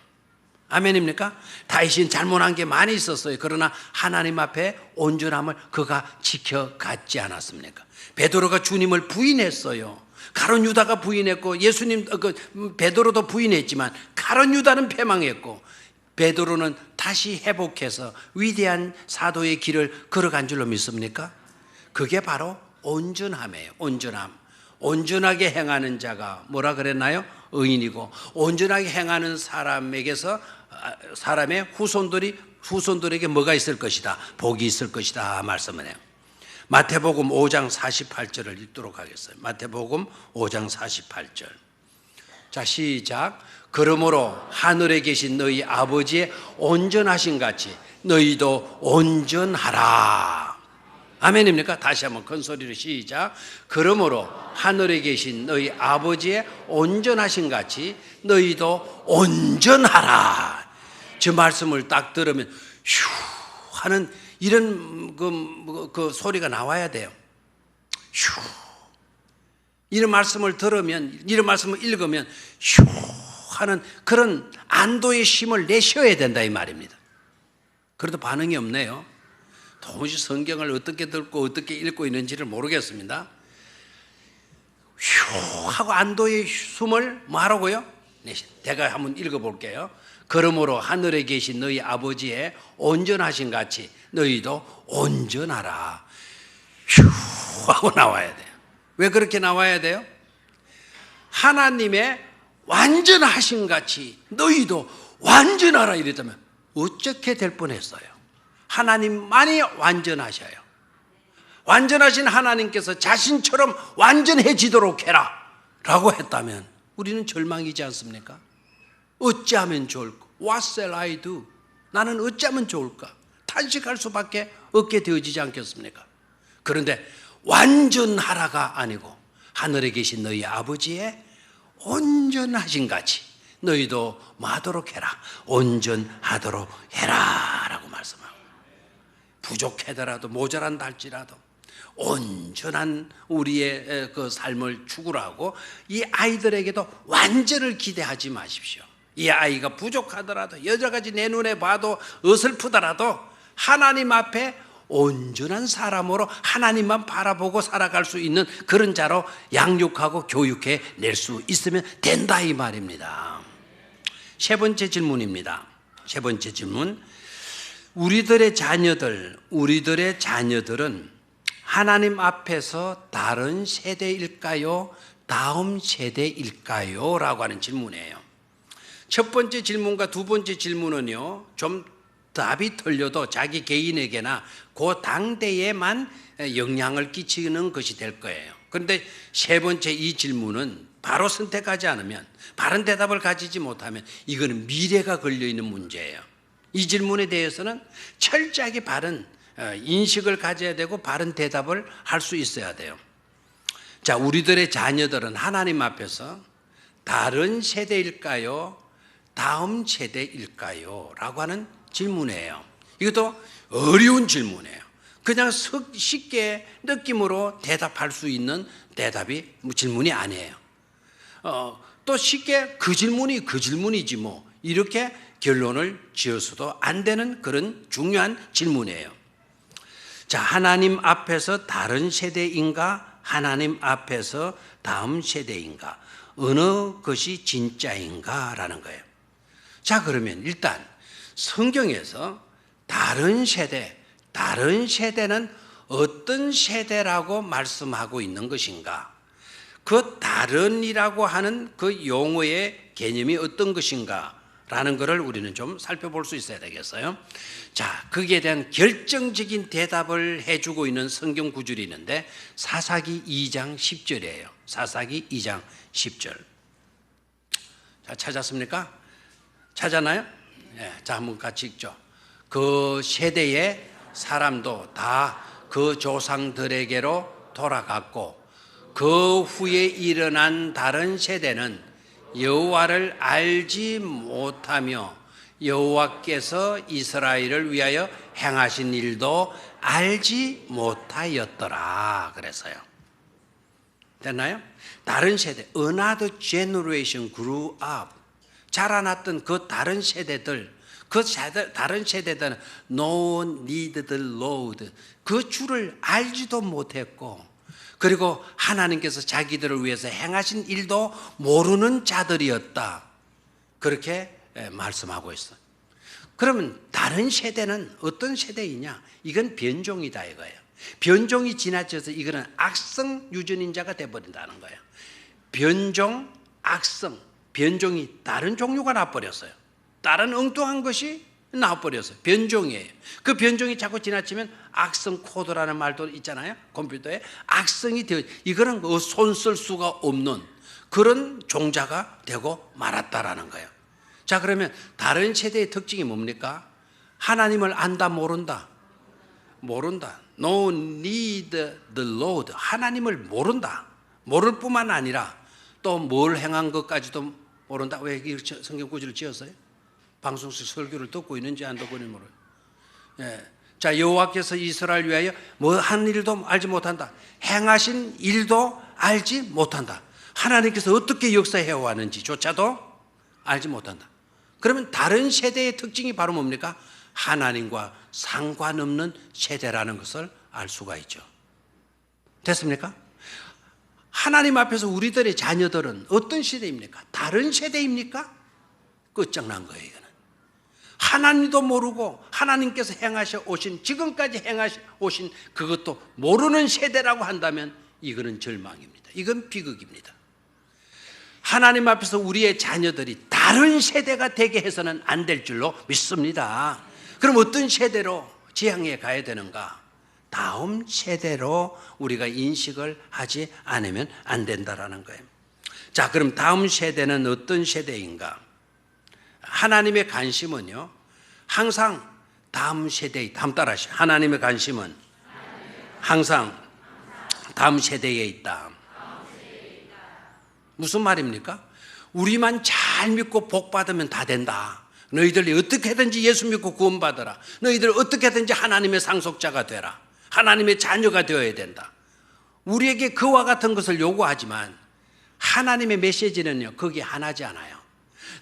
아멘입니까? 다윗은 잘못한 게 많이 있었어요. 그러나 하나님 앞에 온전함을 그가 지켜갔지 않았습니까? 베드로가 주님을 부인했어요. 가룟 유다가 부인했고 예수님 베드로도 부인했지만 가룟 유다는 패망했고 베드로는 다시 회복해서 위대한 사도의 길을 걸어간 줄로 믿습니까? 그게 바로 온전함이에요. 온전함. 온전하게 행하는 자가 뭐라 그랬나요? 의인이고 온전하게 행하는 사람에게서 사람의 후손들에게 뭐가 있을 것이다? 복이 있을 것이다 말씀을 해요. 마태복음 5장 48절을 읽도록 하겠어요. 마태복음 5장 48절. 자, 시작. 그러므로 하늘에 계신 너희 아버지의 온전하신 같이 너희도 온전하라. 아멘입니까? 다시 한번 큰 소리로 시작. 그러므로 하늘에 계신 너희 아버지의 온전하신 같이 너희도 온전하라. 저 말씀을 딱 들으면 휴 하는 이런 그 소리가 나와야 돼요. 휴. 이런 말씀을 들으면, 이런 말씀을 읽으면 휴 하는 그런 안도의 쉼을 내쉬어야 된다 이 말입니다. 그래도 반응이 없네요. 도무지 성경을 어떻게 듣고 어떻게 읽고 있는지를 모르겠습니다. 휴 하고 안도의 숨을 뭐 하라고요? 제가 한번 읽어볼게요. 그러므로 하늘에 계신 너희 아버지의 온전하신 같이 너희도 온전하라. 휴 하고 나와야 돼요. 왜 그렇게 나와야 돼요? 하나님의 완전하신 같이 너희도 완전하라 이랬다면 어떻게 될 뻔했어요? 하나님만이 완전하셔요. 완전하신 하나님께서 자신처럼 완전해지도록 해라 라고 했다면 우리는 절망이지 않습니까? 어찌하면 좋을까? What shall I do? 나는 어찌하면 좋을까? 탄식할 수밖에 없게 되어지지 않겠습니까? 그런데 완전하라가 아니고 하늘에 계신 너희 아버지의 온전하신 같이 너희도 마도록 해라. 온전하도록 해라 라고 말씀하고, 부족하더라도 모자란다 할지라도 온전한 우리의 그 삶을 추구하고 이 아이들에게도 완전을 기대하지 마십시오. 이 아이가 부족하더라도 여러 가지 내 눈에 봐도 어설프더라도 하나님 앞에 온전한 사람으로 하나님만 바라보고 살아갈 수 있는 그런 자로 양육하고 교육해 낼 수 있으면 된다 이 말입니다. 세 번째 질문입니다. 세 번째 질문. 우리들의 자녀들은 하나님 앞에서 다른 세대일까요? 다음 세대일까요? 라고 하는 질문이에요. 첫 번째 질문과 두 번째 질문은요, 좀 답이 틀려도 자기 개인에게나 그 당대에만 영향을 끼치는 것이 될 거예요. 그런데 세 번째 이 질문은 바로 선택하지 않으면, 바른 대답을 가지지 못하면 이거는 미래가 걸려있는 문제예요. 이 질문에 대해서는 철저하게 바른 인식을 가져야 되고 바른 대답을 할 수 있어야 돼요. 자, 우리들의 자녀들은 하나님 앞에서 다른 세대일까요? 다음 세대일까요? 라고 하는 질문이에요. 이것도 어려운 질문이에요. 그냥 쉽게 느낌으로 대답할 수 있는 질문이 아니에요. 또 쉽게 그 질문이지 뭐 이렇게 결론을 지어서도 안 되는 그런 중요한 질문이에요. 자, 하나님 앞에서 다른 세대인가? 하나님 앞에서 다음 세대인가? 어느 것이 진짜인가? 라는 거예요. 자, 그러면 일단 성경에서 다른 세대는 어떤 세대라고 말씀하고 있는 것인가? 그 다른이라고 하는 그 용어의 개념이 어떤 것인가 라는 것을 우리는 좀 살펴볼 수 있어야 되겠어요. 자, 거기에 대한 결정적인 대답을 해주고 있는 성경 구절이 있는데 사사기 2장 10절이에요. 사사기 2장 10절. 자, 찾았습니까? 찾았나요? 네, 자, 한번 같이 읽죠. 그 세대의 사람도 다 그 조상들에게로 돌아갔고 그 후에 일어난 다른 세대는 여호와를 알지 못하며 여호와께서 이스라엘을 위하여 행하신 일도 알지 못하였더라 그랬어요. 됐나요? 다른 세대, another generation grew up. 자라났던 그 다른 세대들, 다른 세대들은 no need the Lord. 그 주를 알지도 못했고, 그리고 하나님께서 자기들을 위해서 행하신 일도 모르는 자들이었다. 그렇게 말씀하고 있어요. 그러면 다른 세대는 어떤 세대이냐? 이건 변종이다 이거예요. 변종이 지나쳐서 이거는 악성 유전인자가 되어버린다는 거예요. 변종, 악성, 변종이 다른 종류가 나버렸어요. 다른 엉뚱한 것이 나버렸어요. 변종이에요. 그 변종이 자꾸 지나치면 악성 코드라는 말도 있잖아요. 컴퓨터에 악성이 되어 이거는 손 쓸 수가 없는 그런 종자가 되고 말았다라는 거예요. 자, 그러면 다른 세대의 특징이 뭡니까? 하나님을 안다 모른다? 모른다. No need the Lord. 하나님을 모른다. 모를 뿐만 아니라 또 뭘 행한 것까지도 모른다. 왜 이렇게 성경 구절을 지었어요? 방송식 설교를 듣고 있는지 안 듣고 있는지 모르요. 예. 자, 여호와께서 이스라엘 위하여 뭐 한 일도 알지 못한다. 행하신 일도 알지 못한다. 하나님께서 어떻게 역사해 왔는지조차도 알지 못한다. 그러면 다른 세대의 특징이 바로 뭡니까? 하나님과 상관없는 세대라는 것을 알 수가 있죠. 됐습니까? 하나님 앞에서 우리들의 자녀들은 어떤 세대입니까? 다른 세대입니까? 끝장난 거예요, 이거는. 하나님도 모르고 하나님께서 행하셔 오신, 지금까지 행하셔 오신 그것도 모르는 세대라고 한다면 이거는 절망입니다. 이건 비극입니다. 하나님 앞에서 우리의 자녀들이 다른 세대가 되게 해서는 안 될 줄로 믿습니다. 그럼 어떤 세대로 지향해 가야 되는가? 다음 세대로 우리가 인식을 하지 않으면 안 된다라는 거예요. 자, 그럼 다음 세대는 어떤 세대인가? 하나님의 관심은요, 항상 다음 세대에, 다음 따라하시죠. 하나님의 관심은 항상 다음 세대에 있다. 무슨 말입니까? 우리만 잘 믿고 복 받으면 다 된다. 너희들이 어떻게든지 예수 믿고 구원받아라. 너희들 어떻게든지 하나님의 상속자가 되라. 하나님의 자녀가 되어야 된다. 우리에게 그와 같은 것을 요구하지만 하나님의 메시지는요, 거기에 하나지 않아요.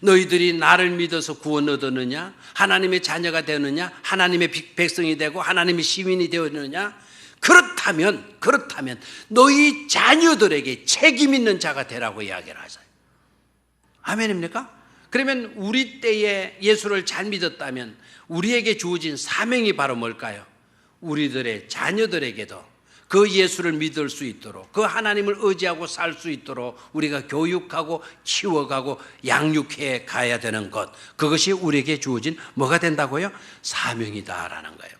너희들이 나를 믿어서 구원 얻었느냐? 하나님의 자녀가 되느냐? 하나님의 백성이 되고 하나님의 시민이 되었느냐? 그렇다면 너희 자녀들에게 책임 있는 자가 되라고 이야기를 하세요. 아멘입니까? 그러면 우리 때에 예수를 잘 믿었다면 우리에게 주어진 사명이 바로 뭘까요? 우리들의 자녀들에게도 그 예수를 믿을 수 있도록, 그 하나님을 의지하고 살 수 있도록 우리가 교육하고 키워가고 양육해 가야 되는 것, 그것이 우리에게 주어진 뭐가 된다고요? 사명이다라는 거예요.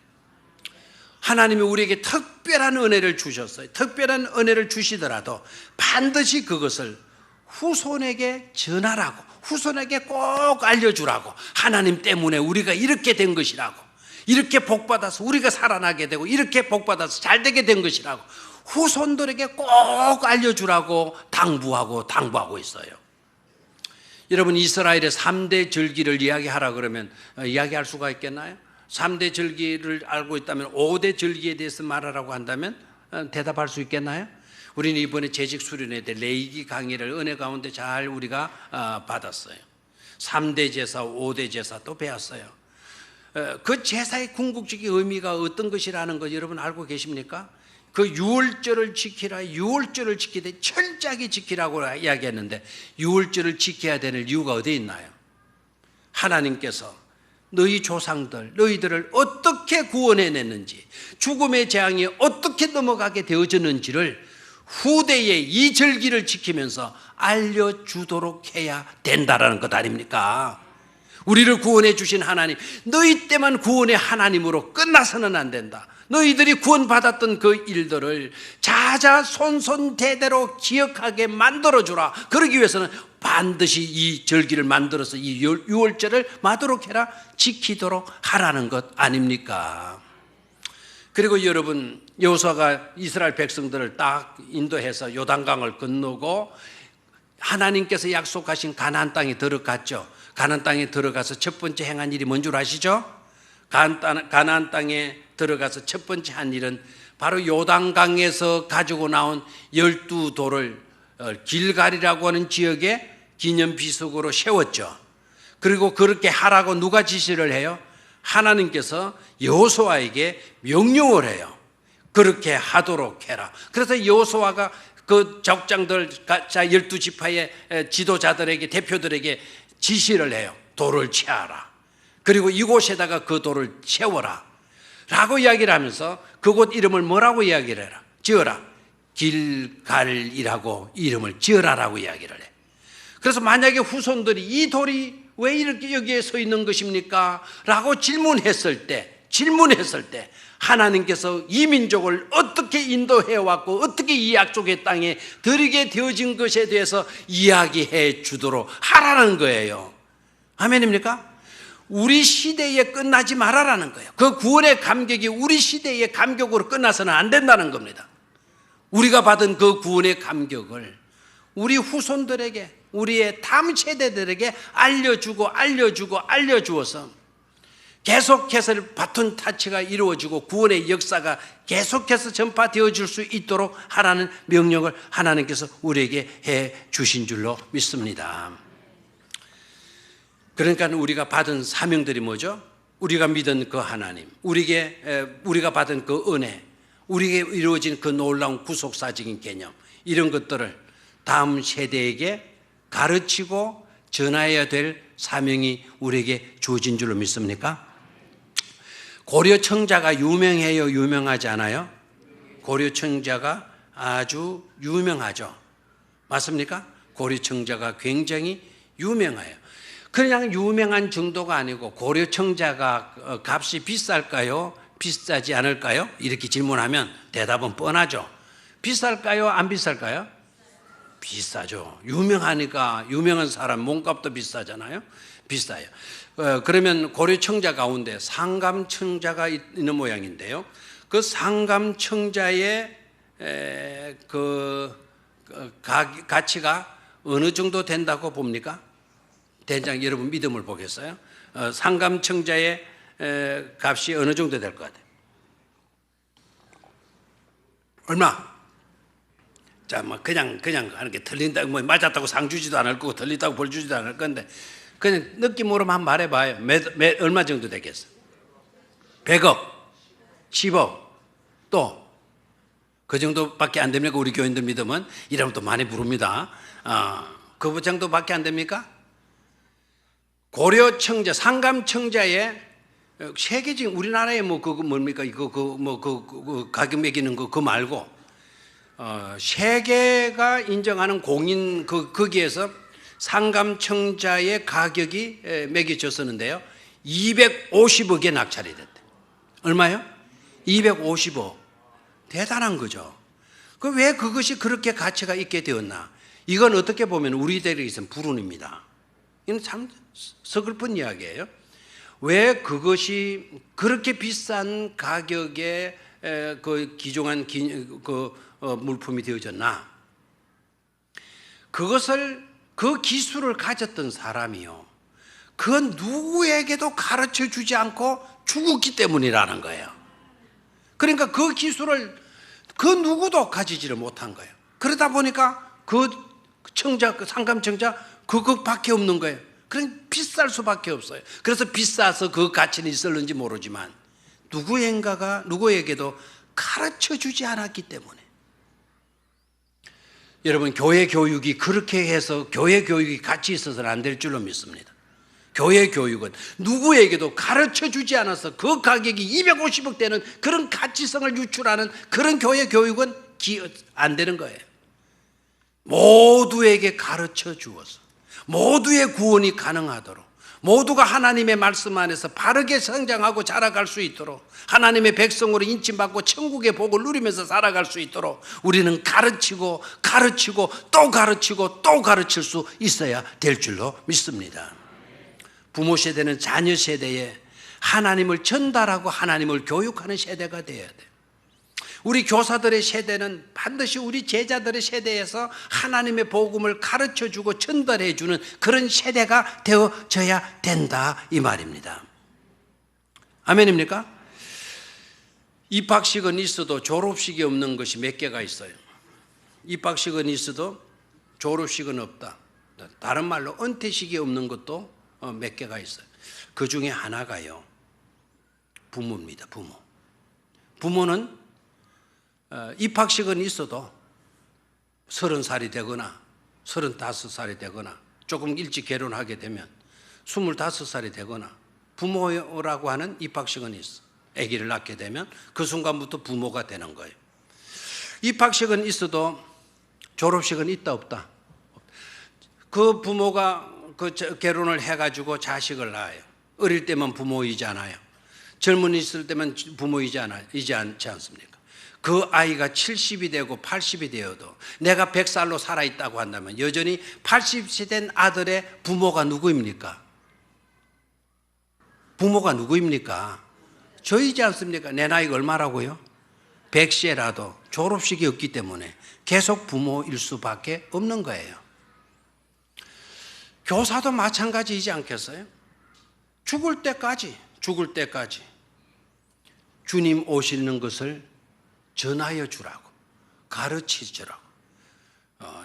하나님이 우리에게 특별한 은혜를 주셨어요. 특별한 은혜를 주시더라도 반드시 그것을 후손에게 전하라고, 후손에게 꼭 알려주라고, 하나님 때문에 우리가 이렇게 된 것이라고, 이렇게 복받아서 우리가 살아나게 되고 이렇게 복받아서 잘되게 된 것이라고 후손들에게 꼭 알려주라고 당부하고 있어요. 여러분, 이스라엘의 3대 절기를 이야기하라 그러면 이야기할 수가 있겠나요? 3대 절기를 알고 있다면 5대 절기에 대해서 말하라고 한다면 대답할 수 있겠나요? 우리는 이번에 재직 수련회 때 레위기 강의를 은혜 가운데 잘 우리가 받았어요. 3대 제사, 5대 제사 또 배웠어요. 그 제사의 궁극적인 의미가 어떤 것이라는 거 여러분 알고 계십니까? 그 유월절을 지키라, 유월절을 지키되 철저하게 지키라고 이야기했는데 유월절을 지켜야 되는 이유가 어디에 있나요? 하나님께서 너희 조상들, 너희들을 어떻게 구원해냈는지, 죽음의 재앙이 어떻게 넘어가게 되어졌는지를 후대에 이 절기를 지키면서 알려주도록 해야 된다라는 것 아닙니까? 우리를 구원해 주신 하나님, 너희 때만 구원의 하나님으로 끝나서는 안 된다. 너희들이 구원받았던 그 일들을 자자손손대대로 기억하게 만들어주라. 그러기 위해서는 반드시 이 절기를 만들어서 이 유월절을 마도록 해라, 지키도록 하라는 것 아닙니까? 그리고 여러분, 여호수아가 이스라엘 백성들을 딱 인도해서 요단강을 건너고 하나님께서 약속하신 가나안 땅에 들어갔죠. 가나안 땅에 들어가서 첫 번째 행한 일이 뭔 줄 아시죠? 가나안 땅에 들어가서 첫 번째 한 일은 바로 요단강에서 가지고 나온 12돌을 길갈이라고 하는 지역에 기념비석으로 세웠죠. 그리고 그렇게 하라고 누가 지시를 해요? 하나님께서 여호수아에게 명령을 해요. 그렇게 하도록 해라. 그래서 여호수아가 그 족장들, 12지파의 지도자들에게, 대표들에게 지시를 해요. 돌을 채하라. 그리고 이곳에다가 그 돌을 채워라 라고 이야기를 하면서 그곳 이름을 뭐라고 이야기를 해라? 지어라. 길갈이라고 이름을 지어라라고 이야기를 해. 그래서 만약에 후손들이 이 돌이 왜 이렇게 여기에 서 있는 것입니까? 라고 질문했을 때 하나님께서 이 민족을 어떻게 인도해 왔고 어떻게 이 약속의 땅에 들이게 되어진 것에 대해서 이야기해 주도록 하라는 거예요. 아멘입니까? 우리 시대에 끝나지 말아라는 거예요. 그 구원의 감격이 우리 시대의 감격으로 끝나서는 안 된다는 겁니다. 우리가 받은 그 구원의 감격을 우리 후손들에게, 우리의 다음 세대들에게 알려주어서 계속해서 바톤 타치가 이루어지고 구원의 역사가 계속해서 전파되어 줄 수 있도록 하라는 명령을 하나님께서 우리에게 해 주신 줄로 믿습니다. 그러니까 우리가 받은 사명들이 뭐죠? 우리가 믿은 그 하나님, 우리가 받은 그 은혜, 우리에게 이루어진 그 놀라운 구속사적인 개념, 이런 것들을 다음 세대에게 가르치고 전해야 될 사명이 우리에게 주어진 줄로 믿습니까? 고려 청자가 유명해요? 유명하지 않아요? 고려 청자가 아주 유명하죠. 맞습니까? 고려 청자가 굉장히 유명해요. 그냥 유명한 정도가 아니고 고려 청자가 값이 비쌀까요? 비싸지 않을까요? 이렇게 질문하면 대답은 뻔하죠. 비쌀까요? 안 비쌀까요? 비싸죠. 유명하니까 유명한 사람 몸값도 비싸잖아요. 비싸요. 그러면 고려 청자 가운데 상감 청자가 있는 모양인데요. 그 상감 청자의 가치가 어느 정도 된다고 봅니까? 대장 여러분 믿음을 보겠어요? 상감 청자의 값이 어느 정도 될 것 같아요? 얼마? 자, 뭐 그냥 하는 게 틀린다고, 뭐 맞았다고 상 주지도 않을 거고 틀리다고 벌 주지도 않을 건데 그냥 느낌으로만 말해봐요. 얼마 정도 되겠어? 100억, 10억, 또 그 정도밖에 안 됩니까? 우리 교인들 믿으면 이러면 또 많이 부릅니다. 그 정도밖에 안 됩니까? 고려 청자, 상감 청자의 세계적인 우리나라에 뭐 그거 뭡니까? 그 가격 매기는 거 말고 세계가 인정하는 공인 거기에서 상감 청자의 가격이 매겨졌었는데요. 250억에 낙찰이 됐대. 얼마요? 250억. 대단한 거죠. 왜 그것이 그렇게 가치가 있게 되었나? 이건 어떻게 보면 우리들에게 있어서는 불운입니다. 이건 참 서글픈 이야기예요. 왜 그것이 그렇게 비싼 가격에 그 기종한 물품이 되어졌나? 그것을 그 기술을 가졌던 사람이요. 그 누구에게도 가르쳐 주지 않고 죽었기 때문이라는 거예요. 그러니까 그 기술을 그 누구도 가지지를 못한 거예요. 그러다 보니까 그 상감 청자 그것밖에 없는 거예요. 그러니까 비쌀 수밖에 없어요. 그래서 비싸서 그 가치는 있었는지 모르지만 누구에게도 가르쳐 주지 않았기 때문에. 여러분, 교회 교육이 그렇게 해서 교회 교육이 가치 있어서는 안 될 줄로 믿습니다. 교회 교육은 누구에게도 가르쳐 주지 않아서 그 가격이 250억 되는 그런 가치성을 유출하는 그런 교회 교육은 안 되는 거예요. 모두에게 가르쳐 주어서 모두의 구원이 가능하도록, 모두가 하나님의 말씀 안에서 바르게 성장하고 자라갈 수 있도록, 하나님의 백성으로 인침받고 천국의 복을 누리면서 살아갈 수 있도록 우리는 가르치고 또 가르치고 또 가르칠 수 있어야 될 줄로 믿습니다. 부모 세대는 자녀 세대에 하나님을 전달하고 하나님을 교육하는 세대가 되어야 돼요. 우리 교사들의 세대는 반드시 우리 제자들의 세대에서 하나님의 복음을 가르쳐주고 전달해주는 그런 세대가 되어져야 된다, 이 말입니다. 아멘입니까? 입학식은 있어도 졸업식이 없는 것이 몇 개가 있어요. 입학식은 있어도 졸업식은 없다. 다른 말로 은퇴식이 없는 것도 몇 개가 있어요. 그 중에 하나가요, 부모입니다. 부모는 입학식은 있어도 30살이 되거나 35살이 되거나 조금 일찍 결혼하게 되면 25살이 되거나 부모라고 하는 입학식은 있어. 아기를 낳게 되면 그 순간부터 부모가 되는 거예요. 입학식은 있어도 졸업식은 있다 없다? 그 부모가 결혼을 해가지고 자식을 낳아요. 어릴 때만 부모이잖아요. 젊은이 있을 때만 부모이지 않지 않습니까? 그 아이가 70이 되고 80이 되어도 내가 100살로 살아있다고 한다면 여전히 80세 된 아들의 부모가 누구입니까? 부모가 누구입니까? 저이지 않습니까? 내 나이가 얼마라고요? 100세라도 졸업식이 없기 때문에 계속 부모일 수밖에 없는 거예요. 교사도 마찬가지이지 않겠어요? 죽을 때까지 주님 오시는 것을 전하여 주라고, 가르치주라고,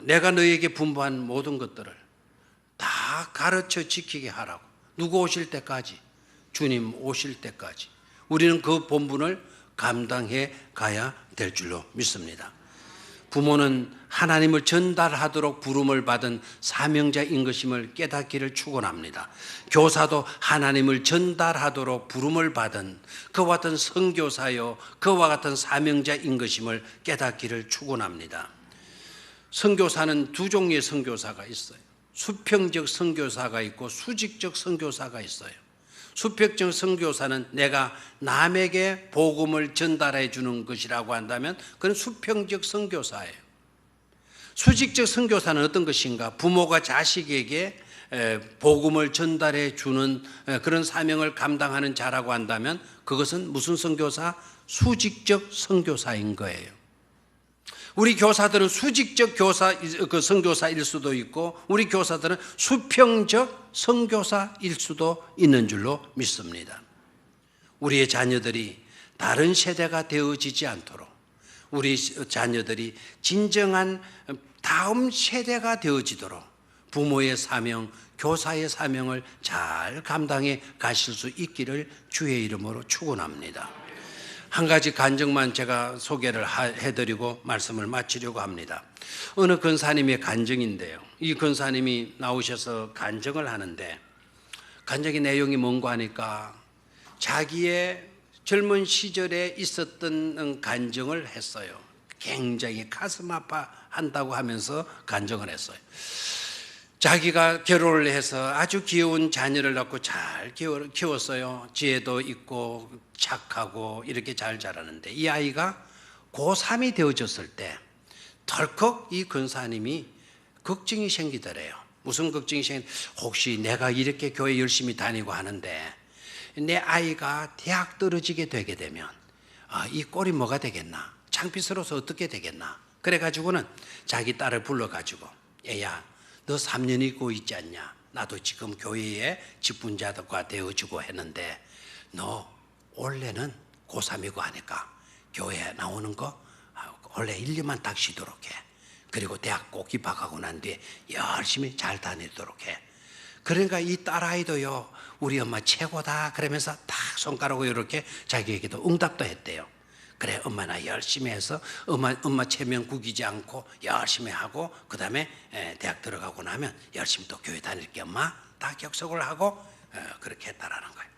내가 너에게 분부한 모든 것들을 다 가르쳐 지키게 하라고. 누구 오실 때까지? 주님 오실 때까지 우리는 그 본분을 감당해 가야 될 줄로 믿습니다. 부모는 하나님을 전달하도록 부름을 받은 사명자인 것임을 깨닫기를 축원합니다. 교사도 하나님을 전달하도록 부름을 받은 그와 같은 선교사요, 그와 같은 사명자인 것임을 깨닫기를 축원합니다. 선교사는 두 종류의 선교사가 있어요. 수평적 선교사가 있고 수직적 선교사가 있어요. 수평적 선교사는 내가 남에게 복음을 전달해 주는 것이라고 한다면 그건 수평적 선교사예요. 수직적 선교사는 어떤 것인가? 부모가 자식에게 복음을 전달해 주는 그런 사명을 감당하는 자라고 한다면 그것은 무슨 선교사? 수직적 선교사인 거예요. 우리 교사들은 수직적 선교사일 수도 있고 우리 교사들은 수평적 선교사일 수도 있는 줄로 믿습니다. 우리의 자녀들이 다른 세대가 되어지지 않도록 우리 자녀들이 진정한 다음 세대가 되어지도록 부모의 사명, 교사의 사명을 잘 감당해 가실 수 있기를 주의 이름으로 축원합니다. 한 가지 간증만 제가 소개를 해드리고 말씀을 마치려고 합니다. 어느 권사님의 간증인데요. 이 권사님이 나오셔서 간증을 하는데 간증의 내용이 뭔가 하니까 자기의 젊은 시절에 있었던 간증을 했어요. 굉장히 가슴 아파한다고 하면서 간증을 했어요. 자기가 결혼을 해서 아주 귀여운 자녀를 낳고 잘 키웠어요. 지혜도 있고 착하고 이렇게 잘 자라는데 이 아이가 고3이 되어졌을 때 덜컥 이 권사님이 걱정이 생기더래요. 무슨 걱정이 혹시 내가 이렇게 교회 열심히 다니고 하는데 내 아이가 대학 떨어지게 되게 되면 이 꼴이 뭐가 되겠나? 창피스러워서 어떻게 되겠나? 그래가지고는 자기 딸을 불러가지고 얘야 너 3년 있고 있지 않냐? 나도 지금 교회에 직분자가 되어주고 했는데 너 원래는 고3이고 하니까 교회에 나오는 거 원래 1년만 딱 쉬도록 해. 그리고 대학 꼭 입학하고 난 뒤에 열심히 잘 다니도록 해. 그러니까 이 딸아이도요 우리 엄마 최고다 그러면서 딱 손가락으로 이렇게 자기에게도 응답도 했대요. 그래 엄마 나 열심히 해서 엄마 체면 구기지 않고 열심히 하고 그 다음에 대학 들어가고 나면 열심히 또 교회 다닐게 엄마 다 격속을 하고 그렇게 했다라는 거예요.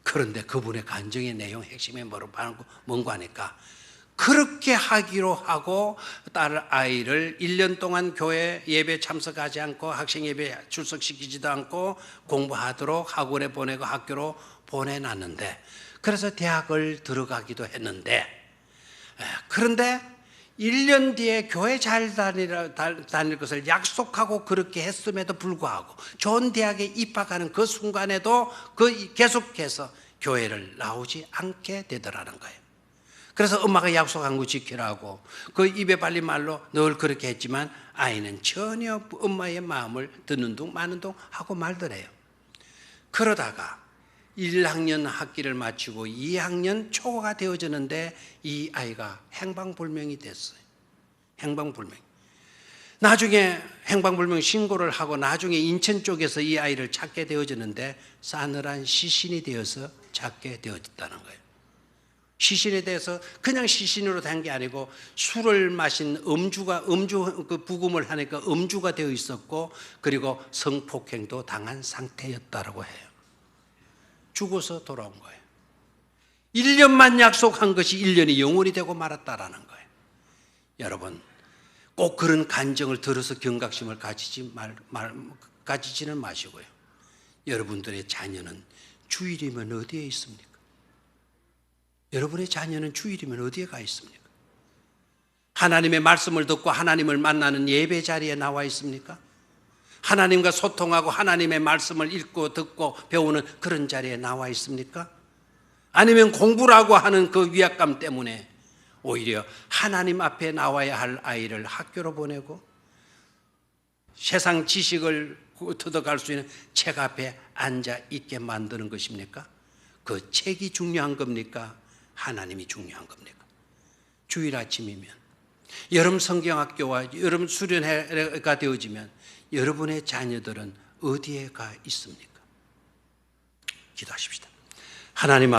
그런데 그분의 간증의 내용 핵심이 뭔가 하니까 그렇게 하기로 하고 딸 아이를 1년 동안 교회 예배 참석하지 않고 학생 예배 출석시키지도 않고 공부하도록 학원에 보내고 학교로 보내놨는데, 그래서 대학을 들어가기도 했는데, 그런데 1년 뒤에 교회 잘 다닐 것을 약속하고 그렇게 했음에도 불구하고 좋은 대학에 입학하는 그 순간에도 계속해서 교회를 나오지 않게 되더라는 거예요. 그래서 엄마가 약속한 거 지키라고 그 입에 발린 말로 늘 그렇게 했지만 아이는 전혀 엄마의 마음을 듣는 둥 마는 둥 하고 말더래요. 그러다가 1학년 학기를 마치고 2학년 초가 되어지는데 이 아이가 행방불명이 됐어요. 행방불명. 나중에 행방불명 신고를 하고 나중에 인천 쪽에서 이 아이를 찾게 되어지는데 싸늘한 시신이 되어서 찾게 되어졌다는 거예요. 시신에 대해서 그냥 시신으로 된 게 아니고 술을 마신 음주 그 부금을 하니까 음주가 되어 있었고, 그리고 성폭행도 당한 상태였다라고 해요. 죽어서 돌아온 거예요. 1년만 약속한 것이 1년이 영원이 되고 말았다라는 거예요. 여러분, 꼭 그런 간정을 들어서 경각심을 가지지는 마시고요. 여러분들의 자녀는 주일이면 어디에 있습니까? 여러분의 자녀는 주일이면 어디에 가 있습니까? 하나님의 말씀을 듣고 하나님을 만나는 예배 자리에 나와 있습니까? 하나님과 소통하고 하나님의 말씀을 읽고 듣고 배우는 그런 자리에 나와 있습니까? 아니면 공부라고 하는 그 위압감 때문에 오히려 하나님 앞에 나와야 할 아이를 학교로 보내고 세상 지식을 뜯어갈 수 있는 책 앞에 앉아 있게 만드는 것입니까? 그 책이 중요한 겁니까? 하나님이 중요한 겁니까? 주일 아침이면, 여름 성경학교와 여름 수련회가 되어지면 여러분의 자녀들은 어디에 가 있습니까? 기도하십시다. 하나님